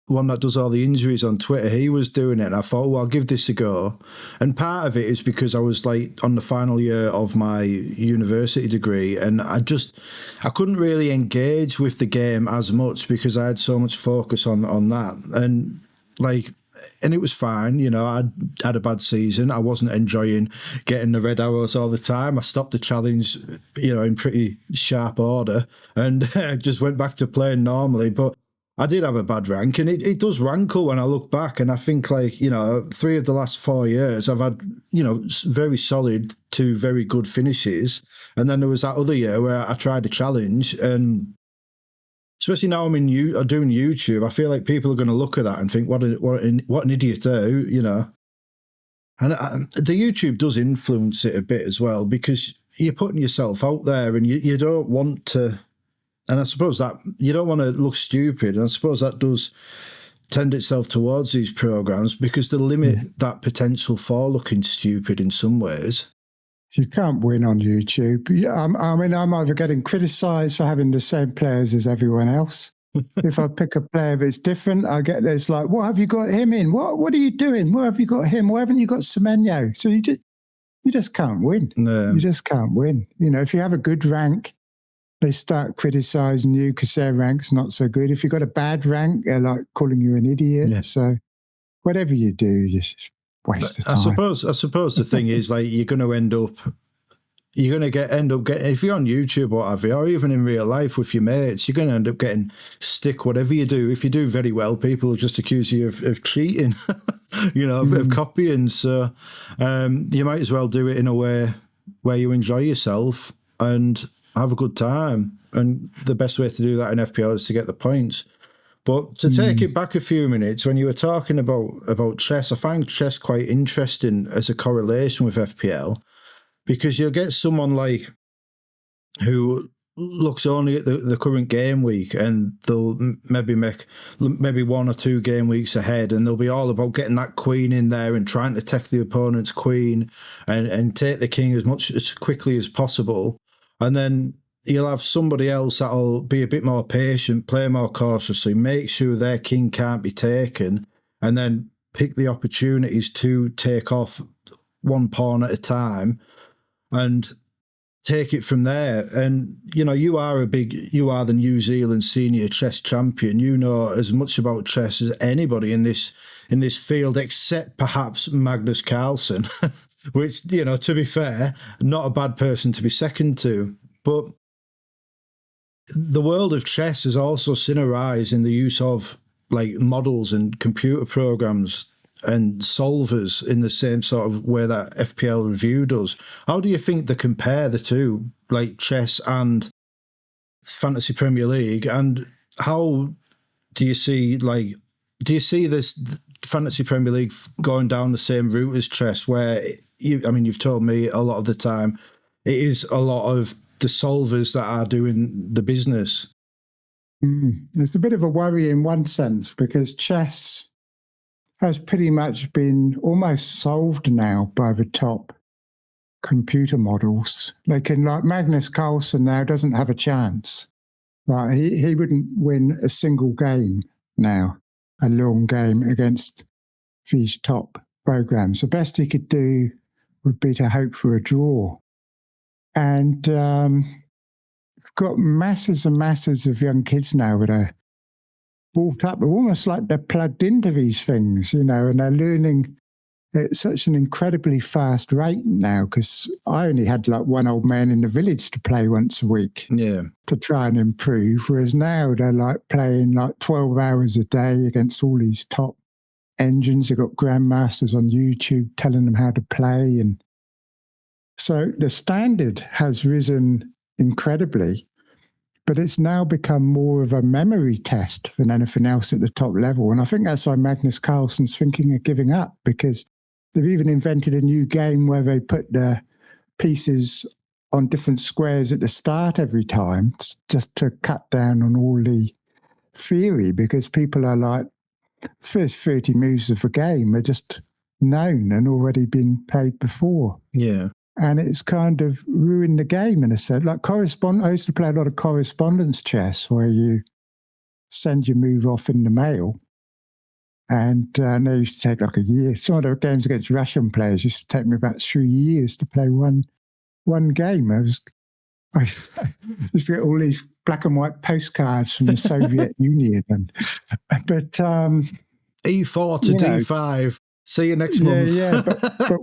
one that does all the injuries on Twitter, he was doing it. And I thought, well, I'll give this a go. And part of it is because I was on the final year of my university degree and I couldn't really engage with the game as much because I had so much focus on that. And it was fine, I had a bad season. I wasn't enjoying getting the red arrows all the time. I stopped the challenge, in pretty sharp order and just went back to playing normally. But I did have a bad rank, and it does rankle when I look back, and I think, like, you know, 3 of the last 4 years I've had, you know, very solid to very good finishes, and then there was that other year where I tried a challenge, and especially now I'm doing YouTube, I feel like people are going to look at that and think, what an idiot, you know. And the YouTube does influence it a bit as well, because you're putting yourself out there, and you don't want to. And I suppose that you don't want to look stupid. And I suppose that does tend itself towards these programs, because they limit that potential for looking stupid in some ways. You can't win on YouTube. I mean, I'm either getting criticised for having the same players as everyone else. If I pick a player that's different, it's like, what have you got him in? What are you doing? Why have you got him? Why haven't you got Semenyo? So you just can't win. No. You just can't win. You know, if you have a good rank, they start criticising you because their rank's not so good. If you've got a bad rank, they're like calling you an idiot. Yeah. So whatever you do, you just waste the time. I suppose the thing is, like, you're going to end up getting, if you're on YouTube or whatever, or even in real life with your mates, you're going to end up getting stick whatever you do. If you do very well, people will just accuse you of cheating, you know, of copying. So you might as well do it in a way where you enjoy yourself and have a good time. And the best way to do that in FPL is to get the points. But to take it back a few minutes, when you were talking about chess, I find chess quite interesting as a correlation with FPL, because you'll get someone like who looks only at the current game week, and they'll maybe make 1 or 2 game weeks ahead, and they'll be all about getting that queen in there and trying to take the opponent's queen and take the king as quickly as possible. And then you'll have somebody else that'll be a bit more patient, play more cautiously, make sure their king can't be taken, and then pick the opportunities to take off one pawn at a time and take it from there. And, you know, you are the New Zealand senior chess champion. You know as much about chess as anybody in this field, except perhaps Magnus Carlsen, which, you know, to be fair, not a bad person to be second to. But the world of chess has also seen a rise in the use of, like, models and computer programs and solvers in the same sort of way that FPL Review does. How do you think they compare the two, like chess and Fantasy Premier League? And how do you see this Fantasy Premier League going down the same route as chess, where you've told me a lot of the time it is a lot of the solvers that are doing the business? It's a bit of a worry in one sense, because chess has pretty much been almost solved now by the top computer models. They can, like Magnus Carlsen now doesn't have a chance. Like he wouldn't win a single game now, a long game against these top programs. The best he could do would be to hope for a draw. And we've got masses and masses of young kids now that are brought up almost like they're plugged into these things, you know, and they're learning at such an incredibly fast rate now, because I only had like one old man in the village to play once a week to try and improve, whereas now they're like playing like 12 hours a day against all these top engines. They've got grandmasters on YouTube telling them how to play. And so the standard has risen incredibly, but it's now become more of a memory test than anything else at the top level. And I think that's why Magnus Carlsen's thinking of giving up, because they've even invented a new game where they put the pieces on different squares at the start every time, just to cut down on all the theory, because people are like, first 30 moves of the game are just known and already been played before. Yeah. And it's kind of ruined the game in a sense. Like I used to play a lot of correspondence chess, where you send your move off in the mail. And they used to take like a year. Some of the games against Russian players used to take me about 3 years to play one game. I used to get all these black and white postcards from the Soviet Union. But E4 to D5. See you next month. Yeah. But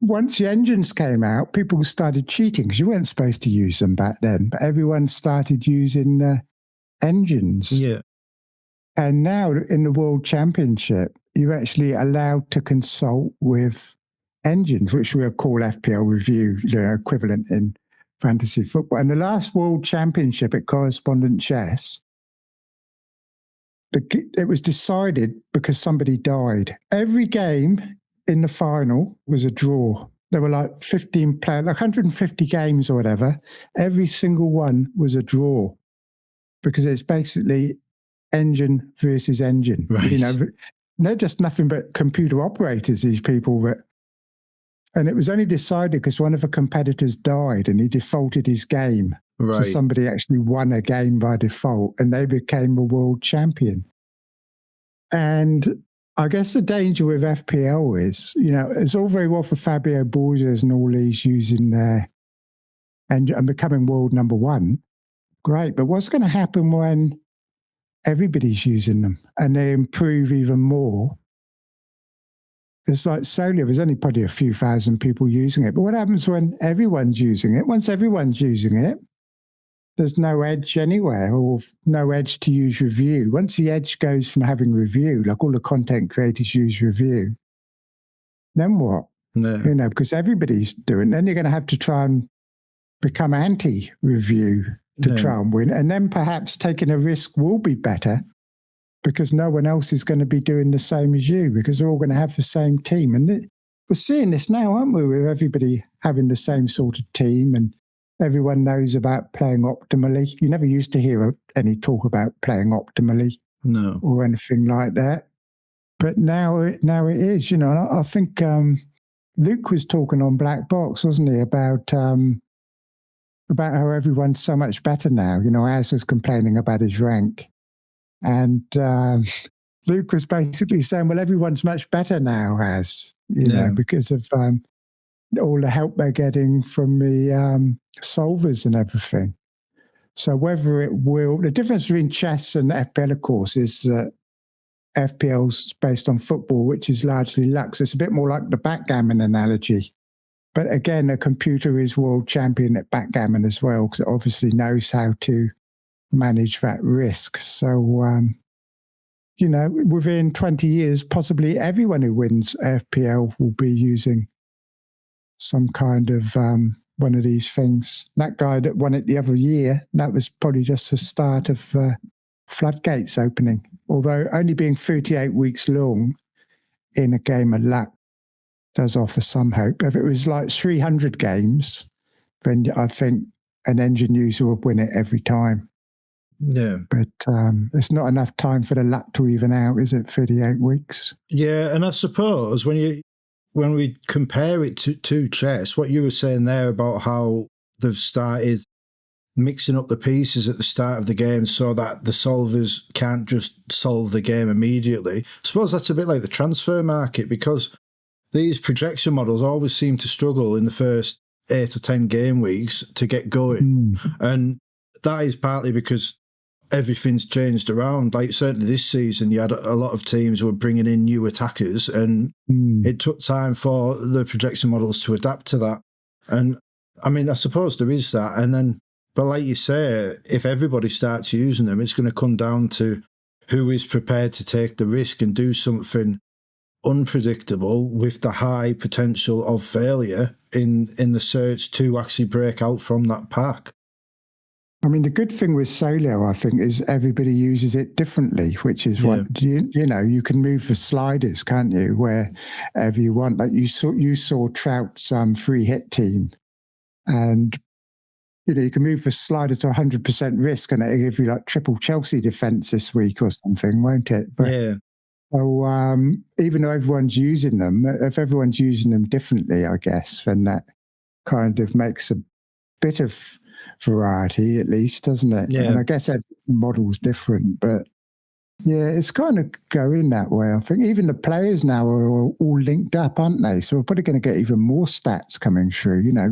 once the engines came out, people started cheating, because you weren't supposed to use them back then. But everyone started using engines. Yeah. And now in the World Championship, you're actually allowed to consult with engines, which we'll call FPL Review, the equivalent in fantasy football. And the last World Championship at Correspondent Chess, it was decided because somebody died. Every game in the final was a draw. There were like 15 players, like 150 games or whatever. Every single one was a draw because it's basically engine versus engine. Right. You know, they're just nothing but computer operators, these people. And it was only decided because one of the competitors died and he defaulted his game. Right. So somebody actually won a game by default and they became a world champion. And I guess the danger with FPL is, you know, it's all very well for Fabio Borges and all these using their and becoming world number one. Great. But what's going to happen when everybody's using them and they improve even more? It's like Solio, there's only probably a few thousand people using it. But what happens when everyone's using it? Once everyone's using it, there's no edge anywhere or no edge to use review. Once the edge goes from having review, like all the content creators use review, then what? No. You know, because everybody's doing it. Then you're going to have to try and become anti-review to try and win. And then perhaps taking a risk will be better because no one else is going to be doing the same as you because they're all going to have the same team. And we're seeing this now, aren't we, with everybody having the same sort of team and everyone knows about playing optimally. You never used to hear any talk about playing optimally or anything like that. But now it is, you know. And I think Luke was talking on Black Box, wasn't he, about how everyone's so much better now. You know, Az was complaining about his rank. And Luke was basically saying, well, everyone's much better now, Az, you know, because of all the help they're getting from the solvers and everything. So whether it will, the difference between chess and FPL, of course, is that FPL's based on football, which is largely luck. So it's a bit more like the backgammon analogy. But again, a computer is world champion at backgammon as well, because it obviously knows how to manage that risk. So, you know, within 20 years, possibly everyone who wins FPL will be using some kind of one of these things. That guy that won it the other year, that was probably just the start of floodgates opening. Although only being 38 weeks long in a game of luck does offer some hope. If it was like 300 games, then I think an engine user would win it every time. Yeah. But it's not enough time for the luck to even out, is it, 38 weeks? Yeah, and I suppose when we compare it to chess, what you were saying there about how they've started mixing up the pieces at the start of the game so that the solvers can't just solve the game immediately. I suppose that's a bit like the transfer market, because these projection models always seem to struggle in the first 8 or 10 game weeks to get going. And that is partly because everything's changed around. Like certainly this season, you had a lot of teams who were bringing in new attackers, and it took time for the projection models to adapt to that. And I mean, I suppose there is that. And then, but like you say, if everybody starts using them, it's going to come down to who is prepared to take the risk and do something unpredictable with the high potential of failure in the search to actually break out from that pack. I mean, the good thing with Solio, I think, is everybody uses it differently, which is what, you know, you can move the sliders, can't you, wherever you want. Like you saw Trout's free hit team, and, you know, you can move the slider to 100% risk and it'll give you like triple Chelsea defence this week or something, won't it? But, so even though everyone's using them, if everyone's using them differently, I guess, then that kind of makes a bit of variety, at least, doesn't it? Yeah. And I guess every model's different, but yeah, it's kind of going that way. I think even the players now are all linked up, aren't they? So we're probably going to get even more stats coming through. You know,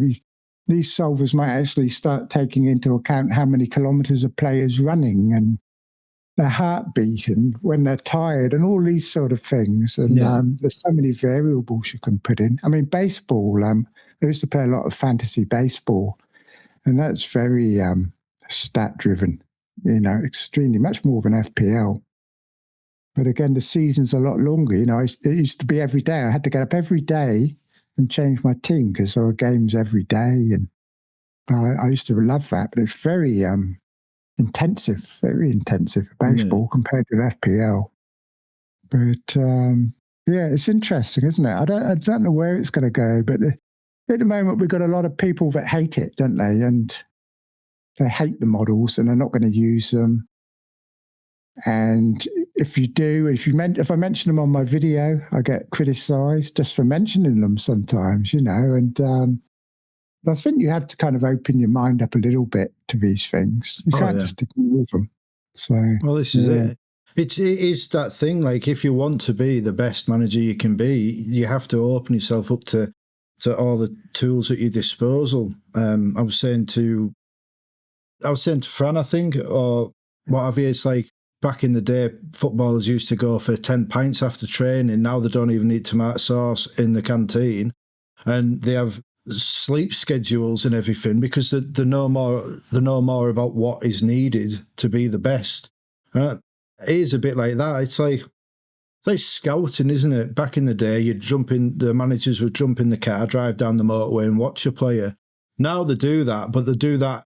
these solvers might actually start taking into account how many kilometres a player's running and their heartbeat and when they're tired and all these sort of things. And there's so many variables you can put in. I mean, baseball, I used to play a lot of fantasy baseball, and that's very stat-driven, you know, extremely, much more than FPL. But again, the season's a lot longer. You know, it used to be every day. I had to get up every day and change my team because there were games every day. And I used to love that. But it's very intensive baseball compared to FPL. But yeah, it's interesting, isn't it? I don't know where it's going to go. But at the moment, we've got a lot of people that hate it, don't they? And they hate the models and they're not going to use them. And if you do, if I mention them on my video, I get criticised just for mentioning them sometimes, you know. And I think you have to kind of open your mind up a little bit to these things. You can't just ignore them. So, well, this is it. It is that thing. Like, if you want to be the best manager you can be, you have to open yourself up to all the tools at your disposal. I was saying to Fran, I think, or what have you. It's like, back in the day, footballers used to go for 10 pints after training. Now they don't even eat tomato sauce in the canteen, and they have sleep schedules and everything because they know more about what is needed to be the best. It is a bit like that. It's like scouting, isn't it? Back in the day, the managers would jump in the car, drive down the motorway and watch a player. Now they do that, but they do that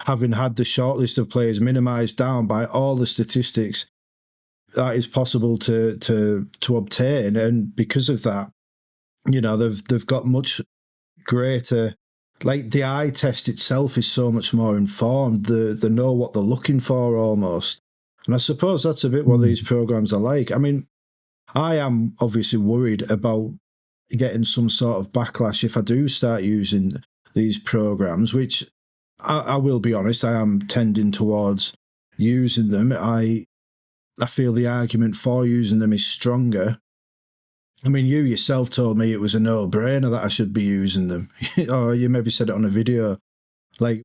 having had the shortlist of players minimised down by all the statistics that is possible to obtain. And because of that, you know, they've got much greater, like, the eye test itself is so much more informed. They know what they're looking for almost. And I suppose that's a bit what these programs are like. I mean, I am obviously worried about getting some sort of backlash if I do start using these programs, which I will be honest, I am tending towards using them. I feel the argument for using them is stronger. I mean, you yourself told me it was a no-brainer that I should be using them. Or you maybe said it on a video. Like,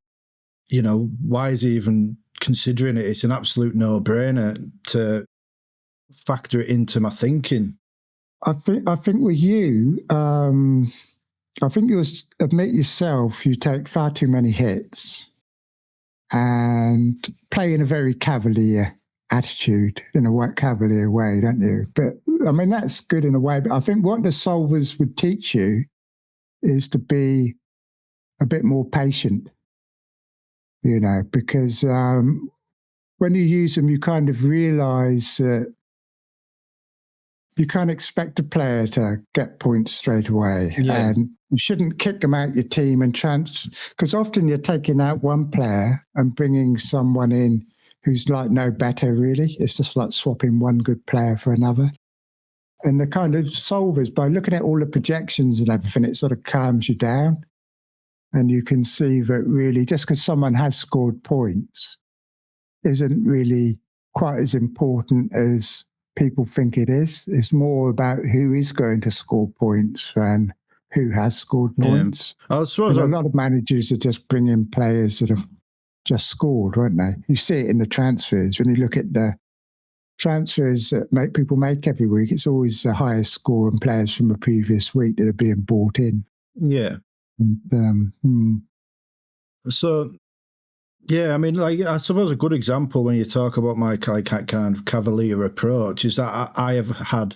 you know, why is he even considering it? It's an absolute no-brainer to factor it into my thinking. I think with you, I think you admit yourself you take far too many hits and play in a very cavalier attitude, in a cavalier way, don't you? But, I mean, that's good in a way. But I think what the solvers would teach you is to be a bit more patient, you know, because when you use them, you kind of realise that you can't expect a player to get points straight away. Yeah. And you shouldn't kick them out your team and because often you're taking out one player and bringing someone in who's like no better, really. It's just like swapping one good player for another. And the kind of solvers, by looking at all the projections and everything, it sort of calms you down. And you can see that really just because someone has scored points isn't really quite as important as people think it is. It's more about who is going to score points than who has scored points. I suppose a lot of managers are just bringing players that have just scored, won't they? You see it in the transfers. When you look at the transfers that people make every week, it's always the highest scoring players from the previous week that are being bought in. Yeah. So, yeah, I mean, like, I suppose a good example when you talk about my kind of cavalier approach is that I have had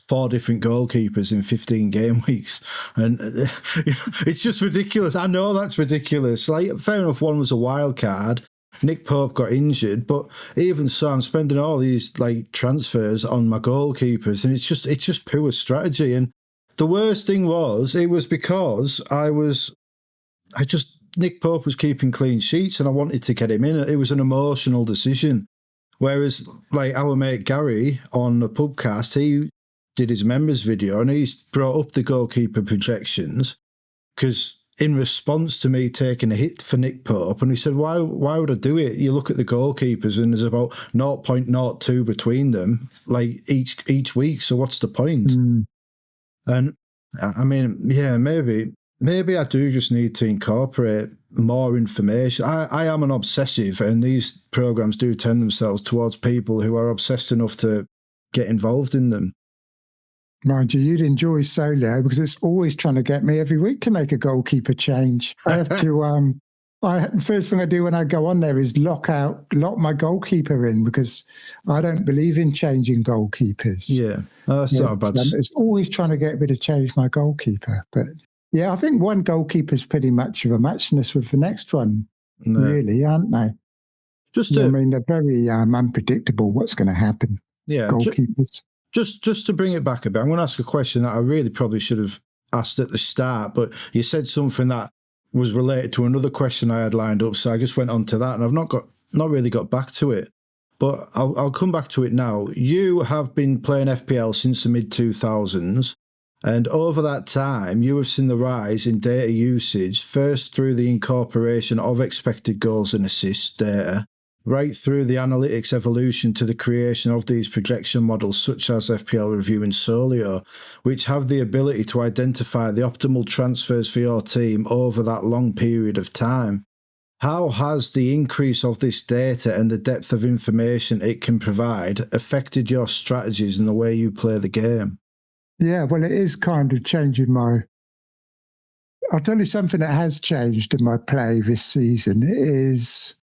4 different goalkeepers in 15 game weeks. And it's just ridiculous. I know that's ridiculous. Like, fair enough, one was a wild card. Nick Pope got injured, but even so, I'm spending all these like transfers on my goalkeepers, and it's just poor strategy. And the worst thing was, it was because Nick Pope was keeping clean sheets and I wanted to get him in. It was an emotional decision. Whereas, like, our mate Gary on the pubcast, he did his members video and he's brought up the goalkeeper projections because in response to me taking a hit for Nick Pope, and he said, why would I do it? You look at the goalkeepers and there's about 0.02 between them, like each week. So what's the point? And I mean, yeah, maybe I do just need to incorporate more information. I am an obsessive, and these programs do tend themselves towards people who are obsessed enough to get involved in them. Mind you, you'd enjoy Solio because it's always trying to get me every week to make a goalkeeper change. I have to First thing I do when I go on there is lock my goalkeeper in, because I don't believe in changing goalkeepers. Yeah, that's not bad. It's always trying to get me to change my goalkeeper. But yeah, I think one goalkeeper is pretty much of a matchness with the next one, really, aren't they? I mean, they're very unpredictable. What's going to happen? Yeah, goalkeepers. Just to bring it back a bit, I'm going to ask a question that I really probably should have asked at the start, but you said something that was related to another question I had lined up, so I just went on to that, and I've not really got back to it. But I'll come back to it now. You have been playing FPL since the mid-2000s, and over that time, you have seen the rise in data usage, first through the incorporation of expected goals and assists data, right through the analytics evolution to the creation of these projection models such as FPL Review and Solio, which have the ability to identify the optimal transfers for your team over that long period of time. How has the increase of this data and the depth of information it can provide affected your strategies and the way you play the game? Yeah, well, it is kind of changing I'll tell you something that has changed in my play this season is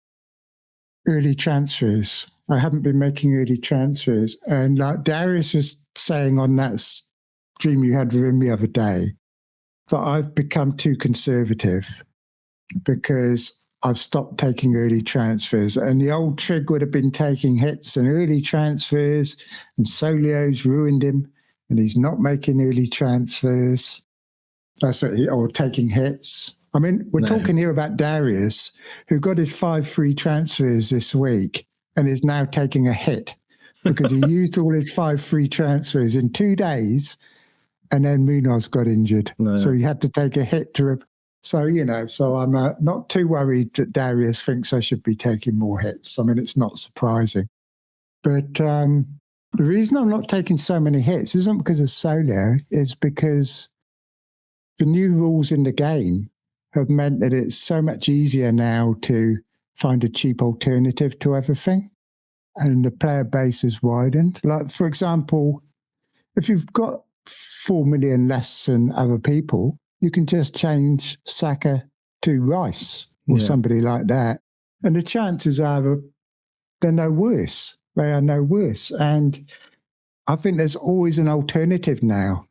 early transfers. I haven't been making early transfers. And like Darius was saying on that stream you had with him the other day, that I've become too conservative because I've stopped taking early transfers. And the old Trig would have been taking hits and early transfers, and Solio's ruined him, and he's not making early transfers. Or taking hits. I mean, we're talking here about Darius, who got his 5 free transfers this week and is now taking a hit because he used all his 5 free transfers in 2 days, and then Munoz got injured. So he had to take a hit So I'm not too worried that Darius thinks I should be taking more hits. I mean, it's not surprising. But the reason I'm not taking so many hits isn't because of Solio, it's because the new rules in the game have meant that it's so much easier now to find a cheap alternative to everything. And the player base has widened. Like, for example, if you've got 4 million less than other people, you can just change Saka to Rice or somebody like that. And the chances are they're no worse. They are no worse. And I think there's always an alternative now.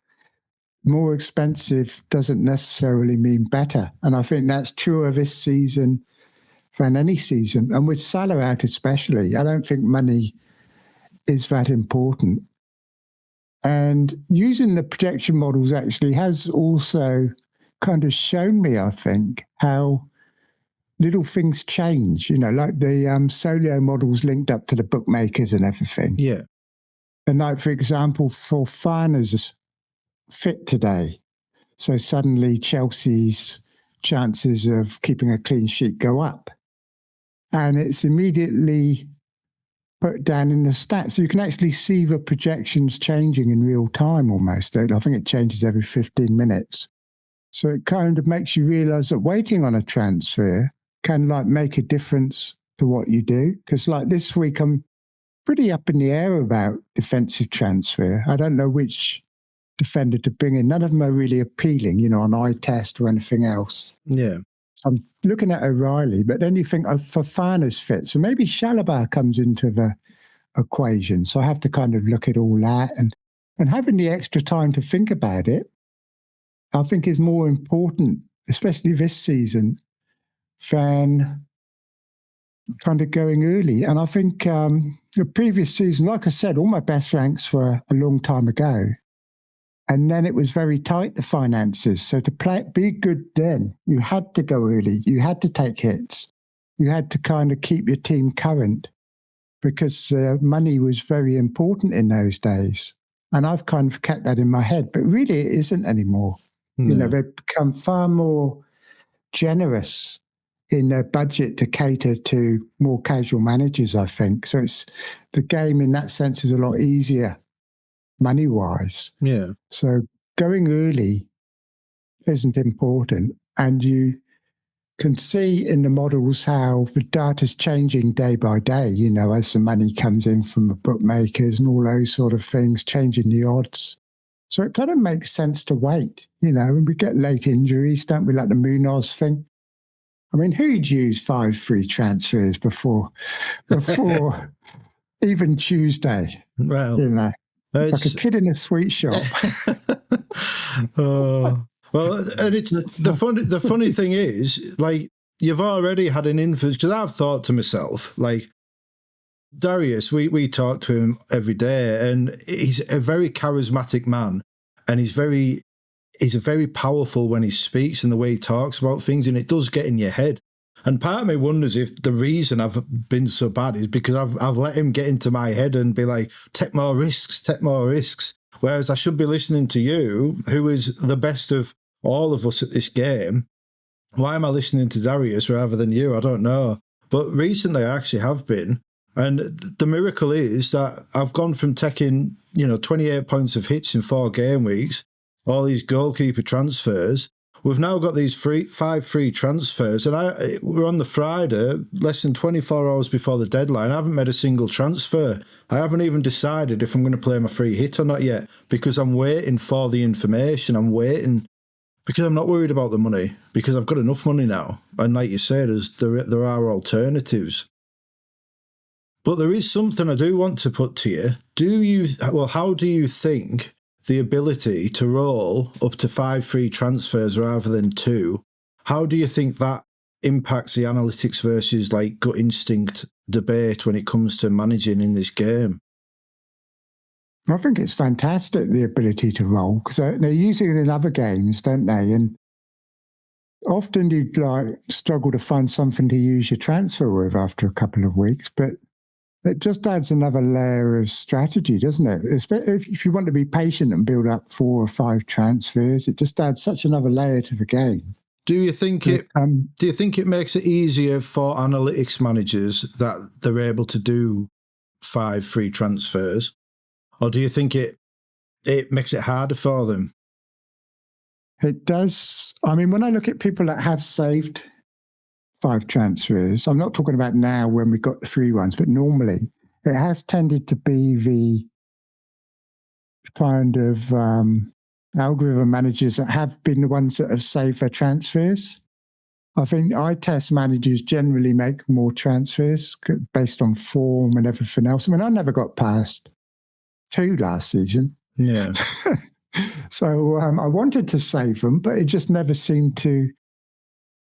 More expensive doesn't necessarily mean better. And I think that's truer this season than any season. And with Salah out especially, I don't think money is that important. And using the projection models actually has also kind of shown me, I think, how little things change, like the Solio models linked up to the bookmakers and everything. Yeah. And like, for example, Fofana's fit today. So suddenly Chelsea's chances of keeping a clean sheet go up. And it's immediately put down in the stats. So you can actually see the projections changing in real time almost. I think it changes every 15 minutes. So it kind of makes you realise that waiting on a transfer can make a difference to what you do. Because like this week, I'm pretty up in the air about defensive transfer. I don't know which defender to bring in. None of them are really appealing, on eye test or anything else. Yeah. I'm looking at O'Reilly, but then you think Fofana's fit. So maybe Chalobah comes into the equation. So I have to kind of look at all that. And having the extra time to think about it, I think is more important, especially this season, than kind of going early. And I think the previous season, like I said, all my best ranks were a long time ago. And then it was very tight, the finances. So to be good then, you had to go early. You had to take hits. You had to kind of keep your team current because money was very important in those days. And I've kind of kept that in my head, but really it isn't anymore. No. They've become far more generous in their budget to cater to more casual managers, I think. So the game in that sense is a lot easier money-wise. Yeah. So going early isn't important. And you can see in the models how the data's changing day by day, as the money comes in from the bookmakers and all those sort of things, changing the odds. So it kind of makes sense to wait, when we get late injuries, don't we, like the Munoz thing? I mean, who'd use 5 free transfers before even Tuesday? Well, you know, like a kid in a sweet shop. Well, and it's the funny thing is, like, you've already had an influence, because I've thought to myself, like, Darius, we talk to him every day, and he's a very charismatic man, and he's very powerful when he speaks and the way he talks about things, and it does get in your head. And part of me wonders if the reason I've been so bad is because I've let him get into my head and be like, take more risks. Whereas I should be listening to you, who is the best of all of us at this game. Why am I listening to Darius rather than you? I don't know. But recently I actually have been. And the miracle is that I've gone from taking, 28 points of hits in 4 game weeks, all these goalkeeper transfers. We've now got these 5 free transfers, and we're on the Friday, less than 24 hours before the deadline. I haven't made a single transfer. I haven't even decided if I'm going to play my free hit or not yet, because I'm waiting for the information. I'm waiting because I'm not worried about the money, because I've got enough money now. And like you said, there are alternatives. But there is something I do want to put to you. How do you think the ability to roll up to 5 free transfers rather than 2, how do you think that impacts the analytics versus like gut instinct debate when it comes to managing in this game? I think it's fantastic, the ability to roll, because they're using it in other games, don't they? And often you'd struggle to find something to use your transfer with after a couple of weeks, but it just adds another layer of strategy, doesn't it? If you want to be patient and build up 4 or 5 transfers, it just adds such another layer to the game. Do you think it makes it easier for analytics managers that they're able to do 5 free transfers, or do you think it makes it harder for them? It does. I mean, when I look at people that have saved 5 transfers, I'm not talking about now when we got the free ones, but normally it has tended to be the kind of algorithm managers that have been the ones that have saved their transfers. I think eye test managers generally make more transfers based on form and everything else. I mean, I never got past 2 last season. Yeah. So I wanted to save them, but it just never seemed to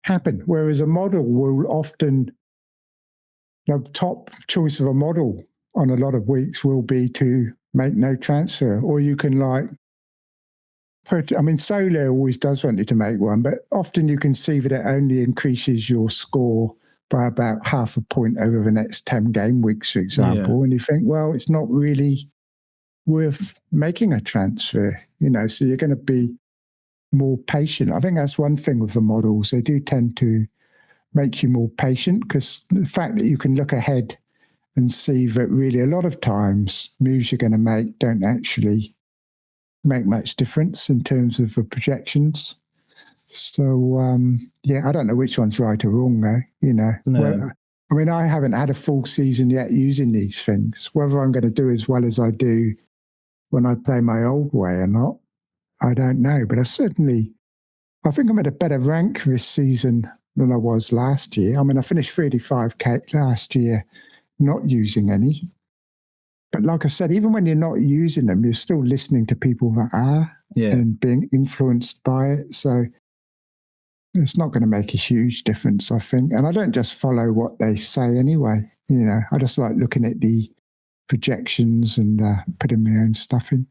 happen. Whereas a model will often, the top choice of a model on a lot of weeks will be to make no transfer, or you can Solio always does want you to make one, but often you can see that it only increases your score by about half a point over the next 10 game weeks, for example. Yeah. And you think, well, it's not really worth making a transfer, so you're going to be more patient. I think that's one thing with the models. They do tend to make you more patient, because the fact that you can look ahead and see that really a lot of times moves you're going to make don't actually make much difference in terms of the projections. So, I don't know which one's right or wrong though, No. Well, I mean, I haven't had a full season yet using these things. Whether I'm going to do as well as I do when I play my old way or not, I don't know. But I think I'm at a better rank this season than I was last year. I mean, I finished 35k last year, not using any. But like I said, even when you're not using them, you're still listening to people that are and being influenced by it. So it's not going to make a huge difference, I think. And I don't just follow what they say anyway. I just like looking at the projections and putting my own stuff in.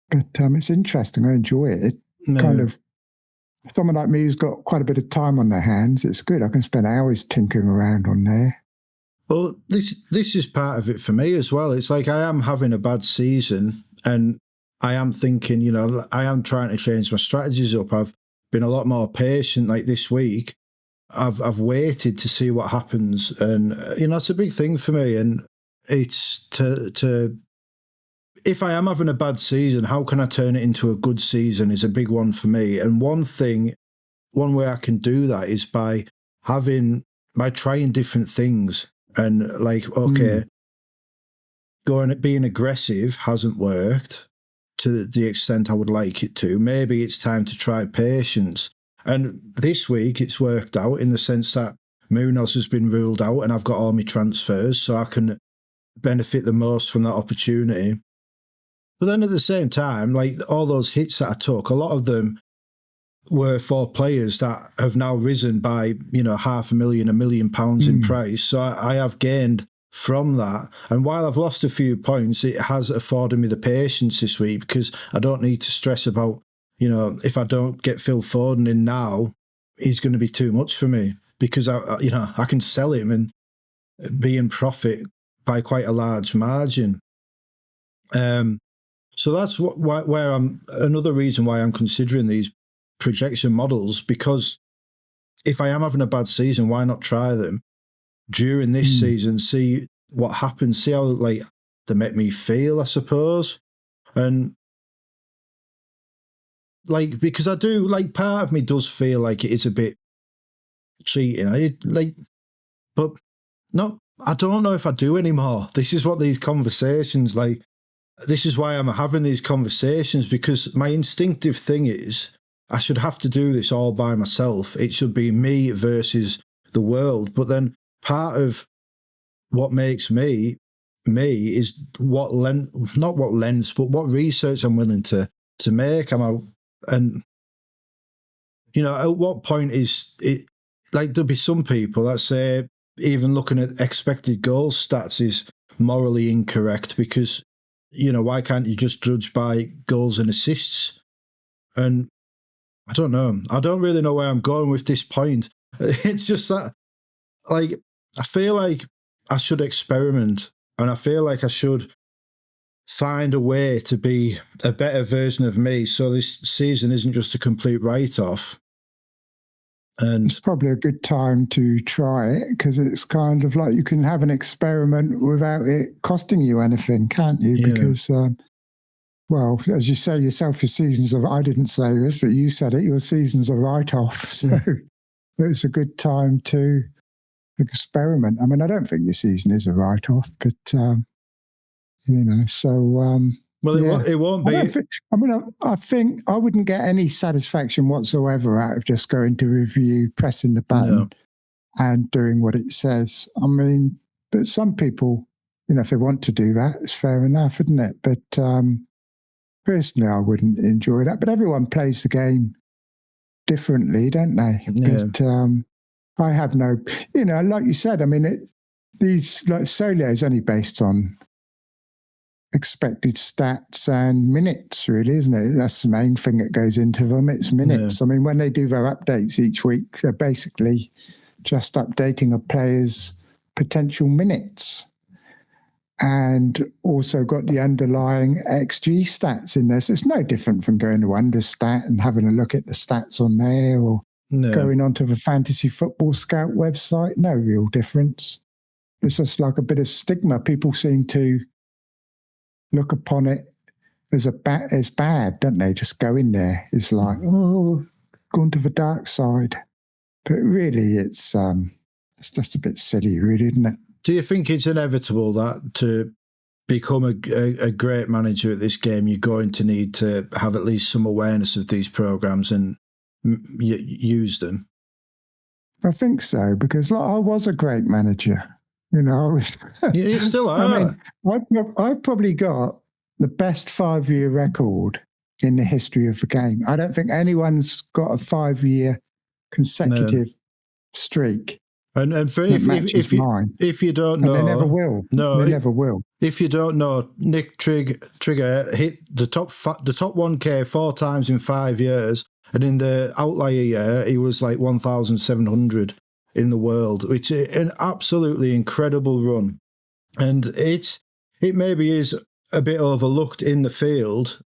But it's interesting. I enjoy it. Kind of, someone like me who's got quite a bit of time on their hands, it's good. I can spend hours tinkering around on there. Well, this is part of it for me as well. It's like I am having a bad season, and I am thinking, I am trying to change my strategies up. I've been a lot more patient. Like this week, I've waited to see what happens, and it's a big thing for me. And it's to if I am having a bad season, how can I turn it into a good season is a big one for me. And one way I can do that is by trying different things. And being aggressive hasn't worked to the extent I would like it to. Maybe it's time to try patience. And this week it's worked out in the sense that Munoz has been ruled out and I've got all my transfers, so I can benefit the most from that opportunity. But then at the same time, like all those hits that I took, a lot of them were for players that have now risen by, £500,000, £1 million in price. So I have gained from that. And while I've lost a few points, it has afforded me the patience this week because I don't need to stress about, if I don't get Phil Foden in now, he's going to be too much for me because I can sell him and be in profit by quite a large margin. So that's where another reason why I'm considering these projection models, because if I am having a bad season, why not try them during this season, see what happens, see how they make me feel, I suppose. And because I do, part of me does feel like it is a bit cheating. But no, I don't know if I do anymore. This is what these conversations, this is why I'm having these conversations, because my instinctive thing is I should have to do this all by myself. It should be me versus the world. But then part of what makes me is not what lens, but what research I'm willing to make. At what point is it, there'll be some people that say even looking at expected goal stats is morally incorrect because, why can't you just judge by goals and assists? And I don't know. I don't really know where I'm going with this point. It's just that, I feel like I should experiment and I feel like I should find a way to be a better version of me so this season isn't just a complete write-off. And it's probably a good time to try it because it's kind of like you can have an experiment without it costing you anything, can't you? Yeah. Because, well, as you say yourself, your seasons are, I didn't say this, but you said it, your season's a write-off. So it's a good time to experiment. I mean, I don't think your season is a write-off, but, well, yeah. it won't be. I think I wouldn't get any satisfaction whatsoever out of just going to review, pressing the button and doing what it says. I mean, but some people, if they want to do that, it's fair enough, isn't it? But personally, I wouldn't enjoy that. But everyone plays the game differently, don't they? Yeah. But I have no, like you said, I mean, Solio is only based on expected stats and minutes, really, isn't it? That's the main thing that goes into them. It's minutes. I mean, when they do their updates each week, they're basically just updating a player's potential minutes and also got the underlying XG stats in there. So it's no different from going to Understat and having a look at the stats on there or going onto the Fantasy Football Scout website. No real difference. It's just like a bit of stigma. People seem to look upon it as bad, don't they? Just go in there. It's like, gone to the dark side. But really, it's just a bit silly, really, isn't it? Do you think it's inevitable that to become a great manager at this game, you're going to need to have at least some awareness of these programs and use them? I think so, because I was a great manager. I was. You still are. I mean, I've probably got the best 5-year record in the history of the game. I don't think anyone's got a 5-year consecutive streak. And for if you don't know, and they never will. No, they never will. If you don't know, Nick Trigger hit the top 1K 4 times in 5 years, and in the outlier year, he was like 1,700 in the world, which is an absolutely incredible run. And it maybe is a bit overlooked in the field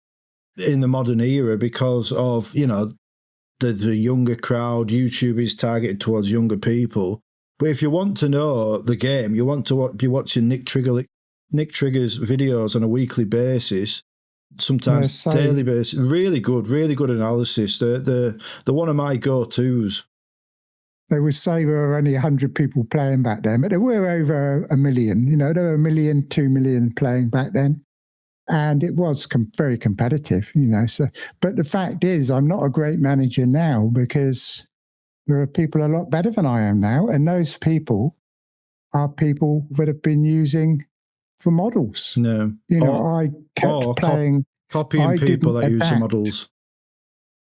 in the modern era because of, the younger crowd. YouTube is targeted towards younger people. But if you want to know the game, you want to be watching Nick Trigger's videos on a weekly basis, sometimes daily basis. Really good analysis. They're one of my go-tos. They would say there were only 100 people playing back then, but there were over 1 million. There were 1 million, 2 million playing back then. And it was very competitive, So, but the fact is, I'm not a great manager now because there are people a lot better than I am now. And those people are people that have been using for models. No. I kept playing. Copying people that use the models.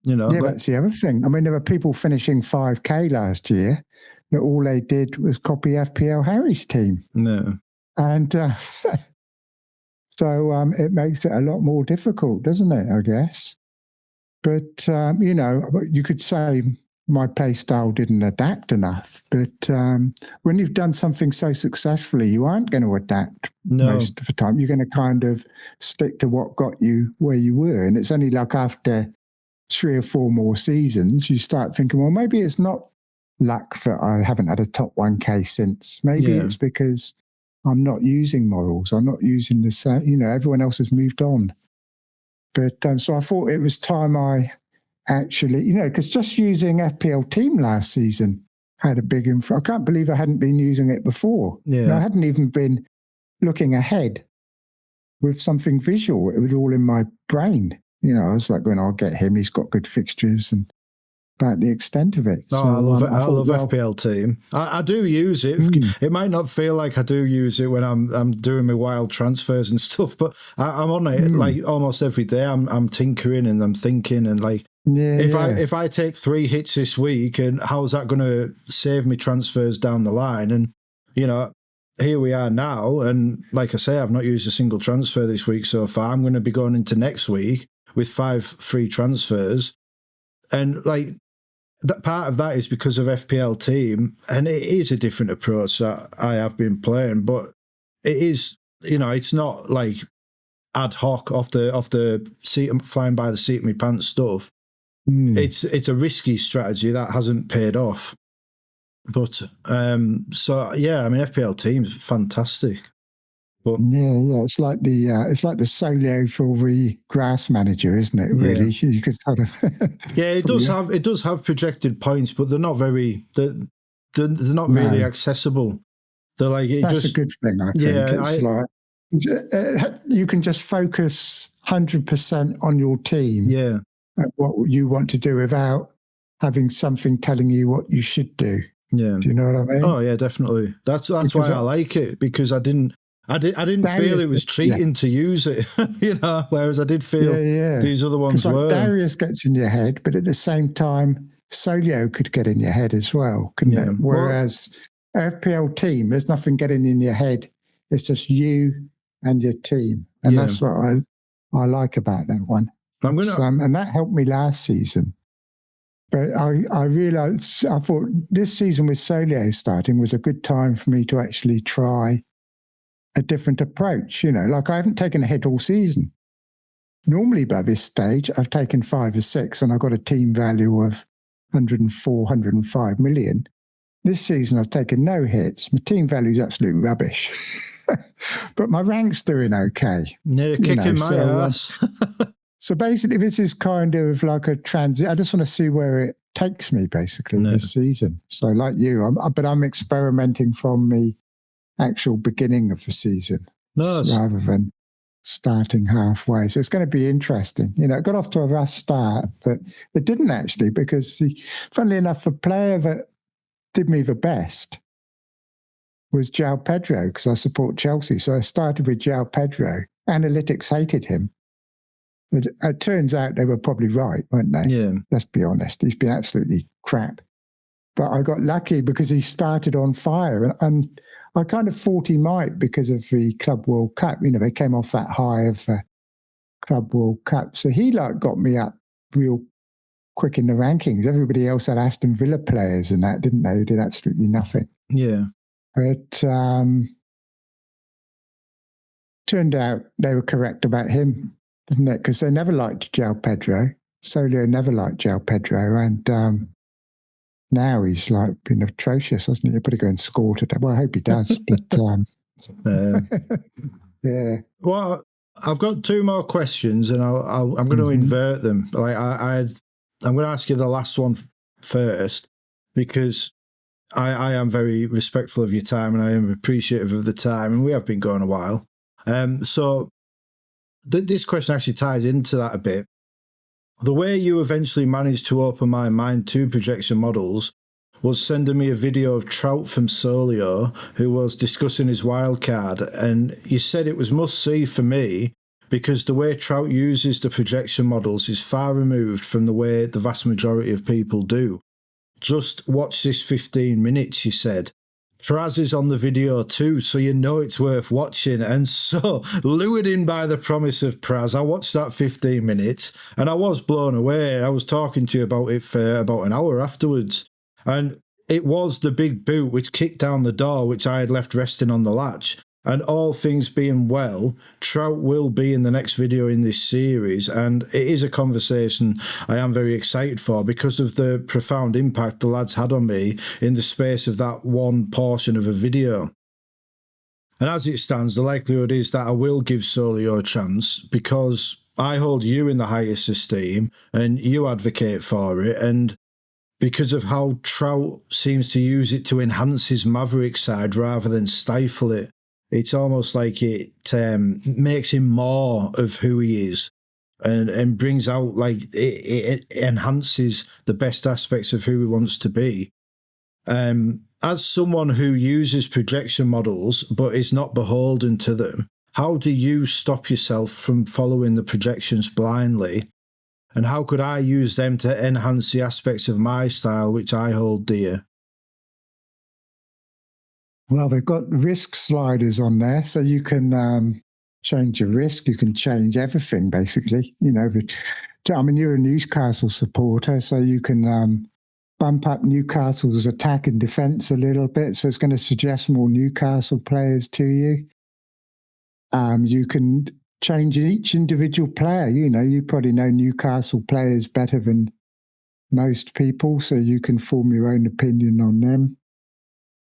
That's the other thing. I mean, there were people finishing 5K last year that all they did was copy FPL Harry's team. No. And so it makes it a lot more difficult, doesn't it, I guess? But, you could say my play style didn't adapt enough. But when you've done something so successfully, you aren't going to adapt most of the time. You're going to kind of stick to what got you where you were. And it's only like after 3 or 4 more seasons, you start thinking, well, maybe it's not luck that I haven't had a top 1K since. Maybe it's because I'm not using morals. I'm not using the same, everyone else has moved on. But so I thought it was time I actually, because just using FPL Team last season had a big influence. I can't believe I hadn't been using it before. Yeah. I hadn't even been looking ahead with something visual. It was all in my brain. I was like, I'll get him. He's got good fixtures and about the extent of it. I love it. I love FPL Team. I do use it. It might not feel like I do use it when I'm doing my wild transfers and stuff, but I'm on it like almost every day. I'm tinkering and I'm thinking and like, if I take 3 hits this week, and how's that going to save me transfers down the line? And here we are now, and like I say, I've not used a single transfer this week so far. I'm going to be going into next week with 5 free transfers, and like that part of that is because of FPL Team, and it is a different approach that I have been playing, but it is, it's not like ad hoc off the seat, flying by the seat of my pants stuff. It's a risky strategy that hasn't paid off. But FPL Team's fantastic. But it's like the Solio for the grass manager, isn't it? Really, you could sort of. It does have projected points, but they're not very. They're not really accessible. They're like that's a good thing. I think you can just focus 100% on your team. Yeah, at what you want to do without having something telling you what you should do. Yeah, do you know what I mean? Oh yeah, definitely. That's why I like it, because I didn't feel it was cheating to use it, whereas I did feel these other ones were. Darius gets in your head, but at the same time, Solio could get in your head as well, couldn't it? Whereas FPL Team, there's nothing getting in your head. It's just you and your team. And that's what I like about that one. And that helped me last season. But I realised, I thought this season with Solio starting was a good time for me to actually try a different approach. Like I haven't taken a hit all season. Normally by this stage, I've taken 5 or 6 and I've got a team value of 104, 105 million. This season, I've taken no hits. My team value is absolute rubbish. But my rank's doing okay. Yeah, kicking my ass. So basically, this is kind of like a transit. I just want to see where it takes me, basically, this season. So like you, I'm experimenting from the actual beginning of the season rather than starting halfway. So it's going to be interesting. It got off to a rough start, but it didn't actually, because funnily enough, the player that did me the best was João Pedro, because I support Chelsea. So I started with João Pedro. Analytics hated him. But it turns out they were probably right, weren't they? Yeah. Let's be honest. He's been absolutely crap. But I got lucky because he started on fire. And I kind of thought he might because of the Club World Cup. They came off that high of the Club World Cup. So he got me up real quick in the rankings. Everybody else had Aston Villa players and that, didn't they? Who did absolutely nothing. Yeah. But turned out they were correct about him, didn't it? Because they never liked João Pedro. Solio never liked João Pedro. And now he's been atrocious, hasn't he? He'll probably go and score today. Well, I hope he does. But yeah. Well, I've got 2 more questions, and I'm going to invert them. Like I'm going to ask you the last one first, because I am very respectful of your time and I am appreciative of the time, and we have been going a while. So This question actually ties into that a bit. The way you eventually managed to open my mind to projection models was sending me a video of Trout from Solio, who was discussing his wildcard, and you said it was must-see for me because the way Trout uses the projection models is far removed from the way the vast majority of people do. Just watch this 15 minutes, you said. Praz is on the video too, so you know it's worth watching. And so, lured in by the promise of Praz, I watched that 15 minutes and I was blown away. I was talking to you about it for about an hour afterwards. And it was the big boot which kicked down the door, which I had left resting on the latch. And all things being well, Trout will be in the next video in this series, and it is a conversation I am very excited for because of the profound impact the lads had on me in the space of that one portion of a video. And as it stands, the likelihood is that I will give Solio a chance because I hold you in the highest esteem and you advocate for it, and because of how Trout seems to use it to enhance his Maverick side rather than stifle it. It's almost like it makes him more of who he is and brings out, like, it enhances the best aspects of who he wants to be. As someone who uses projection models but is not beholden to them, how do you stop yourself from following the projections blindly? And how could I use them to enhance the aspects of my style which I hold dear? Well, they've got risk sliders on there, so you can change your risk. You can change everything, basically. You know, I mean, you're a Newcastle supporter, so you can bump up Newcastle's attack and defence a little bit, so it's going to suggest more Newcastle players to you. You can change each individual player. You know, you probably know Newcastle players better than most people, so you can form your own opinion on them.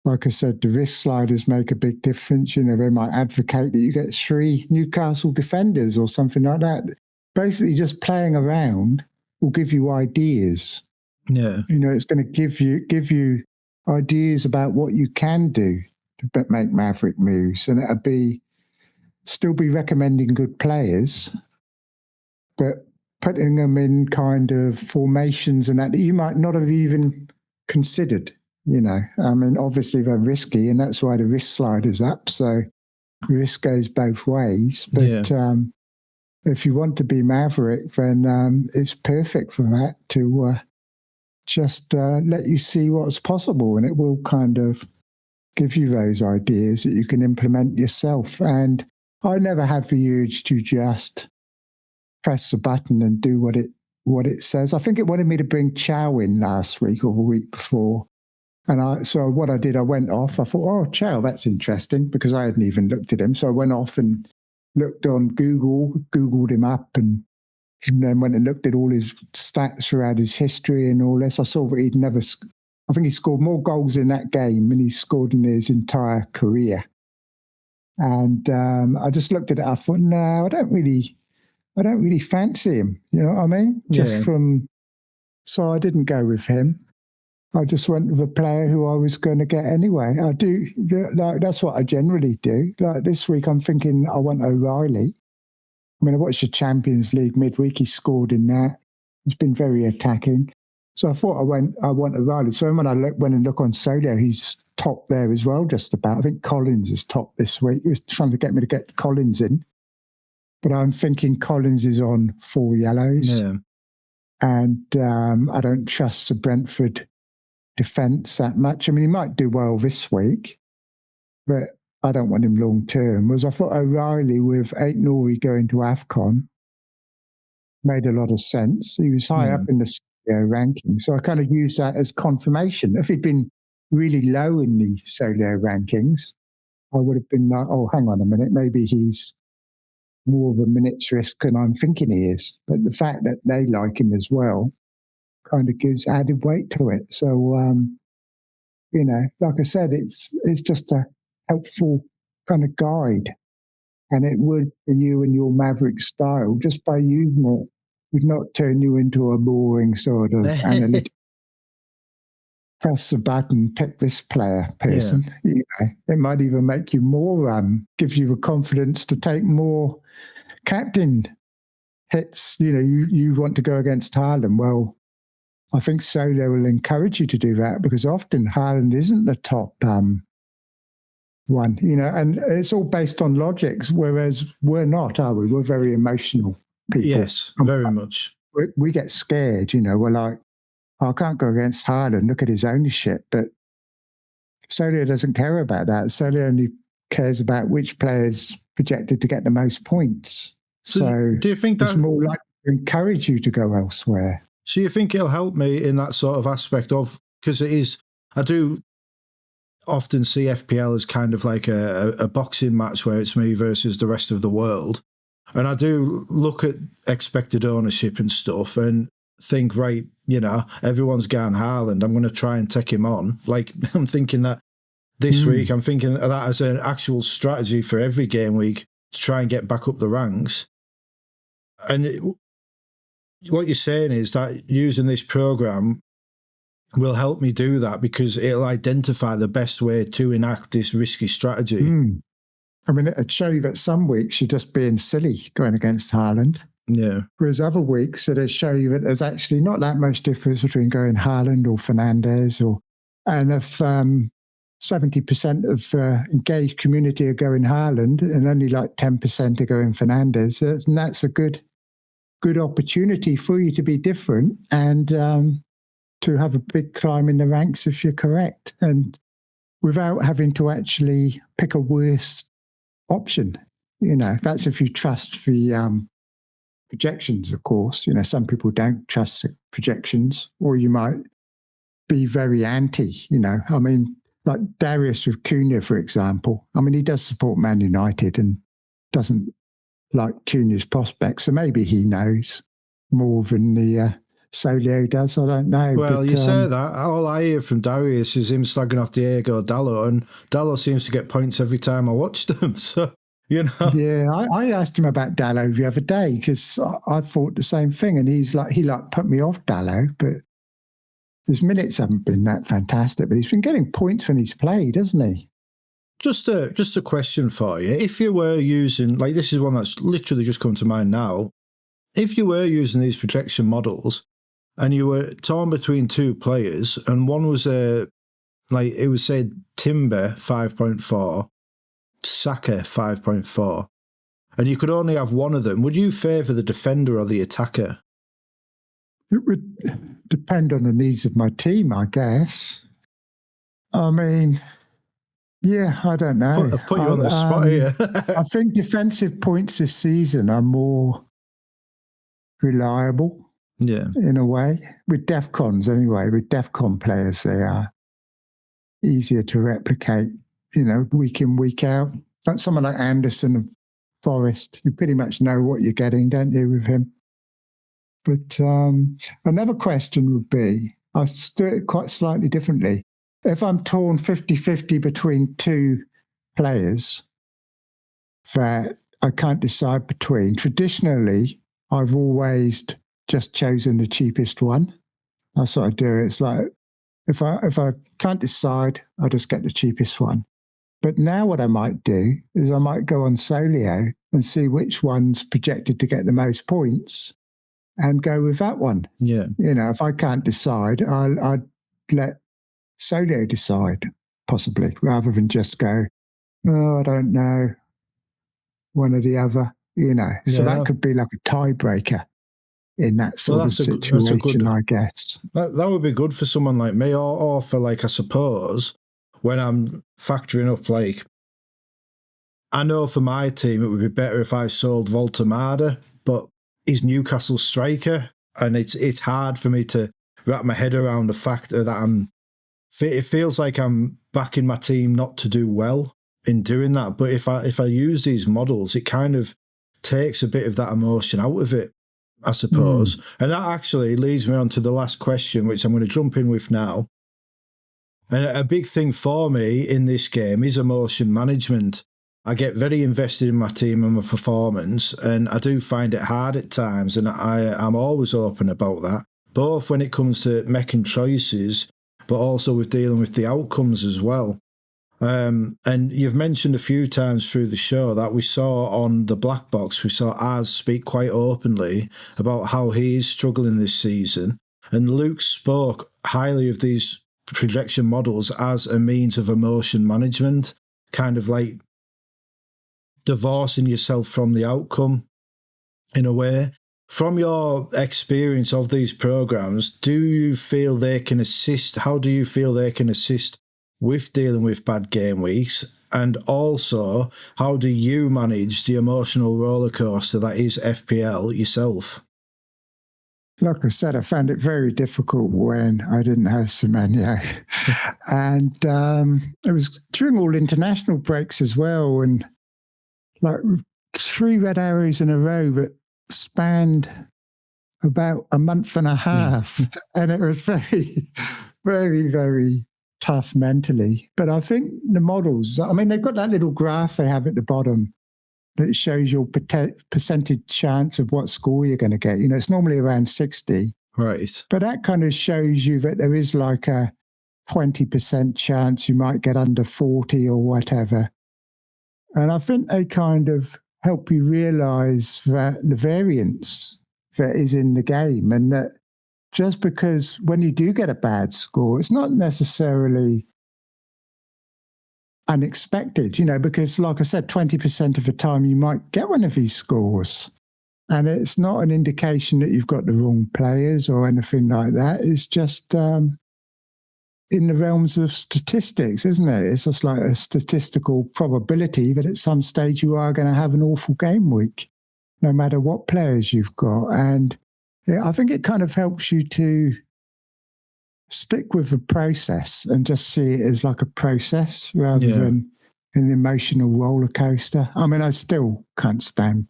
Like I said, the risk sliders make a big difference. You know, they might advocate that you get 3 Newcastle defenders or something like that. Basically, just playing around will give you ideas. Yeah. You know, it's going to give you ideas about what you can do to make Maverick moves. And it'll still be recommending good players, but putting them in kind of formations and that you might not have even considered. You know, I mean, obviously they're risky, and that's why the risk slider's up. So risk goes both ways. But if you want to be Maverick, then it's perfect for that to just let you see what's possible, and it will kind of give you those ideas that you can implement yourself. And I never have the urge to just press a button and do what it says. I think it wanted me to bring Chow in last week or the week before. And so what I did, I went off. I thought, oh, Chow, that's interesting, because I hadn't even looked at him. So I went off and looked on Googled him up, and then went and looked at all his stats throughout his history and all this. I saw that I think he scored more goals in that game than he scored in his entire career. And I just looked at it. I thought, no, I don't really fancy him. You know what I mean? So I didn't go with him. I just went with a player who I was going to get anyway. I do, like, that's what I generally do. Like this week, I'm thinking I want O'Reilly. I mean, I watched the Champions League midweek. He scored in that. He's been very attacking. So I thought I want O'Reilly. So when I went and look on Solio, he's top there as well, just about. I think Collins is top this week. He was trying to get me to get Collins in. But I'm thinking Collins is on 4 yellows. Yeah. And I don't trust the Brentford defence that much. I mean, he might do well this week, but I don't want him long term. Whereas I thought O'Reilly with Aït-Nouri going to AFCON made a lot of sense. He was high up in the Solio ranking, so I kind of used that as confirmation. If he'd been really low in the Solio rankings, I would have been like, oh, hang on a minute, maybe he's more of a minute's risk than I'm thinking he is. But the fact that they like him as well kind of gives added weight to it. So, you know, like I said, it's just a helpful kind of guide. And it would, for you and your Maverick style, just by using it, would not turn you into a boring sort of analytic, press a button, pick this player person. Yeah. You know, it might even make you more, give you the confidence to take more captain hits, you want to go against Haaland. Well, I think Solio will encourage you to do that because often Haaland isn't the top one, and it's all based on logics, whereas we're not, are we? We're very emotional people. Yes, very much. We get scared, we're like, I can't go against Haaland, look at his ownership. But Solio doesn't care about that. Solio only cares about which player's projected to get the most points. So do you think it's that more likely to encourage you to go elsewhere? So you think it'll help me in that sort of aspect of, because I do often see FPL as kind of like a boxing match where it's me versus the rest of the world. And I do look at expected ownership and stuff and think, right, everyone's gone Haaland, I'm going to try and take him on. Like, I'm thinking that this week, I'm thinking of that as an actual strategy for every game week to try and get back up the ranks. And what you're saying is that using this program will help me do that because it'll identify the best way to enact this risky strategy. I mean, it'd show you that some weeks you're just being silly going against Haaland. Yeah. Whereas other weeks it'll show you that there's actually not that much difference between going Haaland or Fernandes, and if 70% of engaged community are going Haaland and only like 10% are going Fernandes, and that's a good opportunity for you to be different and to have a big climb in the ranks if you're correct, and without having to actually pick a worse option. That's if you trust the projections, of course. Some people don't trust projections, or you might be very anti, I mean, like Darius with Cunha, for example. I mean, he does support Man United and doesn't like Cunha's prospects, so maybe he knows more than the Solio does. I don't know. Well, you say that. All I hear from Darius is him slagging off Diego Dallo, and Dallo seems to get points every time I watch them. So, Yeah, I asked him about Dallo the other day because I thought the same thing, and he put me off Dallo, but his minutes haven't been that fantastic, but he's been getting points when he's played, hasn't he? Just a question for you. If you were using, like, this is one that's literally just come to mind now. If you were using these projection models and you were torn between two players and one was it was say Timber 5.4, Saka 5.4, and you could only have one of them, would you favour the defender or the attacker? It would depend on the needs of my team, I guess. I mean, yeah, I don't know. I've put you on the spot here. I think defensive points this season are more reliable, in a way. With DEFCONs anyway, with DEFCON players, they are easier to replicate, week in, week out. Like someone like Anderson of Forest, you pretty much know what you're getting, don't you, with him? But another question would be, I do it quite slightly differently. If I'm torn 50-50 between two players that I can't decide between, traditionally, I've always just chosen the cheapest one. That's what I do. It's like, if I can't decide, I just get the cheapest one. But now what I might do is I might go on Solio and see which one's projected to get the most points and go with that one. Yeah. If I can't decide, I'd let Solio decide, possibly, rather than just go, I don't know, one or the other, So that could be like a tiebreaker in that sort of situation, I guess. That would be good for someone like me, or for, like, I suppose, when I'm factoring up, like, I know for my team it would be better if I sold Voltemada, but he's Newcastle striker, and it's hard for me to wrap my head around the fact that it feels like I'm backing my team not to do well in doing that. But if I use these models, it kind of takes a bit of that emotion out of it, I suppose. And that actually leads me on to the last question, which I'm going to jump in with now. And a big thing for me in this game is emotion management. I get very invested in my team and my performance, and I do find it hard at times, and I'm always open about that, both when it comes to making choices, but also with dealing with the outcomes as well. And you've mentioned a few times through the show that we saw on the Black Box, we saw Az speak quite openly about how he is struggling this season. And Luke spoke highly of these projection models as a means of emotion management, kind of like divorcing yourself from the outcome in a way. From your experience of these programs, do you feel they can assist? How do you feel they can assist with dealing with bad game weeks? And also, how do you manage the emotional roller coaster that is FPL yourself? Like I said, I found it very difficult when I didn't have Semenyo. And it was during all international breaks as well. And like 3 red arrows in a row that spanned about a month and a half. And it was very, very, very tough mentally. But I think the models, I mean, they've got that little graph they have at the bottom that shows your percentage chance of what score you're going to get. You know, it's normally around 60. Right. But that kind of shows you that there is like a 20% chance you might get under 40 or whatever. And I think they kind of help you realise that the variance that is in the game, and that just because when you do get a bad score, it's not necessarily unexpected, you know, because like I said, 20% of the time you might get one of these scores. And it's not an indication that you've got the wrong players or anything like that. It's just in the realms of statistics, isn't it? It's just like a statistical probability that at some stage you are going to have an awful game week, no matter what players you've got. And I think it kind of helps you to stick with the process and just see it as like a process rather than an emotional roller coaster. I mean, I still can't stand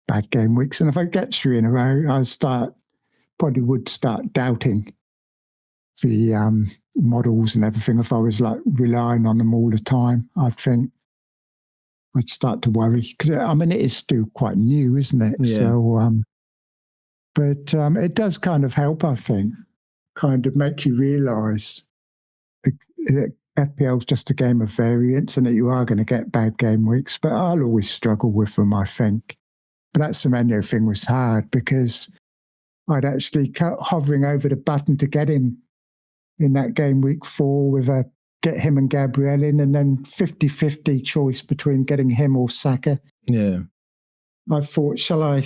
bad game weeks. And if I get 3 in a row, probably would start doubting the models and everything. If I was like relying on them all the time, I think I'd start to worry. Because, I mean, it is still quite new, isn't it? Yeah. So, but it does kind of help, I think, kind of make you realise that FPL is just a game of variance and that you are going to get bad game weeks. But I'll always struggle with them, I think. But that Semenyo thing was hard because I'd actually kept hovering over the button to get him in that game week 4 with a get him and Gabriel in, and then 50-50 choice between getting him or Saka. Yeah. I thought, shall I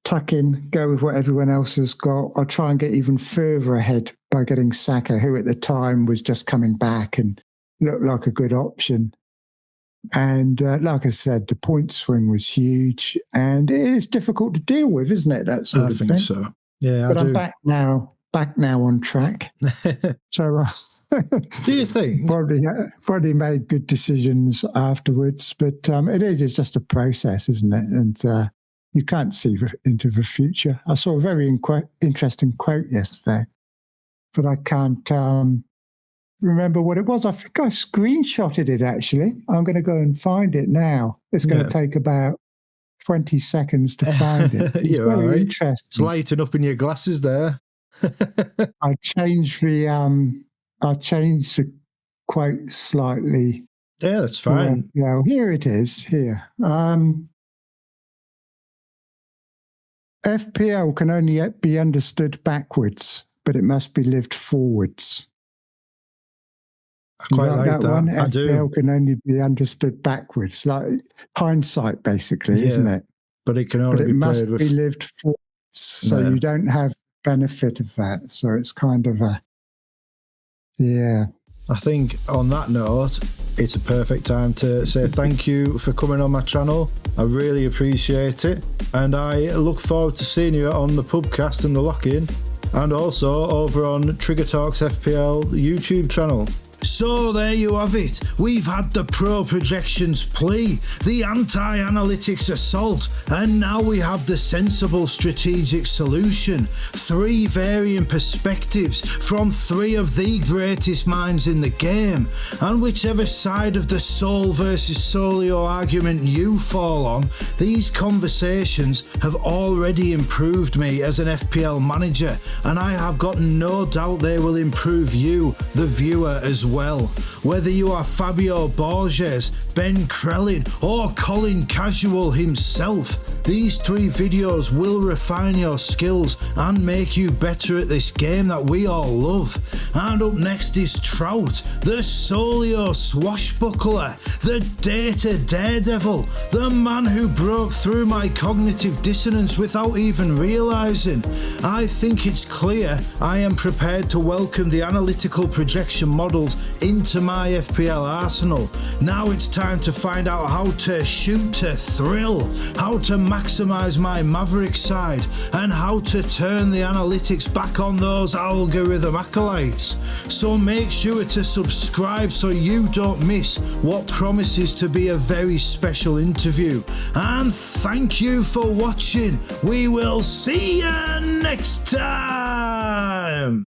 tuck in, go with what everyone else has got? I'll try and get even further ahead by getting Saka, who at the time was just coming back and looked like a good option. And like I said, the point swing was huge, and it is difficult to deal with, isn't it? That sort of thing. I think so. Yeah, but I'm back now on track. So do you think? Probably made good decisions afterwards, but it's just a process, isn't it? And you can't see into the future. I saw a very interesting quote yesterday, but I can't remember what it was. I think I screenshotted it, actually. I'm going to go and find it now. It's going to take about 20 seconds to find it. It's very interesting. It's lighting up in your glasses there. I changed the quote slightly. Yeah, that's fine. Here it is. Here. FPL can only be understood backwards, but it must be lived forwards. I quite like that one. I FPL can only be understood backwards, like hindsight, basically, isn't it? But it can only be must played be lived forwards, so you don't have benefit of that. So it's kind of I think on that note, it's a perfect time to say thank you for coming on my channel. I really appreciate it. And I look forward to seeing you on the pubcast and the lock-in, and also over on Trigger Talks FPL YouTube channel. So there you have it. We've had the pro projections plea, the anti-analytics assault, and now we have the sensible strategic solution. 3 varying perspectives from 3 of the greatest minds in the game. And whichever side of the Sol versus Solio argument you fall on, these conversations have already improved me as an FPL manager, and I have got no doubt they will improve you, the viewer, as well. Whether you are Fabio Borges, Ben Krellin or Colin Casual himself, these 3 videos will refine your skills and make you better at this game that we all love. And up next is Trout, the Solio swashbuckler, the data daredevil, the man who broke through my cognitive dissonance without even realising. I think it's clear I am prepared to welcome the analytical projection models into my FPL arsenal. Now it's time to find out how to shoot to thrill, how to maximise my Maverick side, and how to turn the analytics back on those algorithm acolytes. So make sure to subscribe so you don't miss what promises to be a very special interview. And thank you for watching. We will see you next time.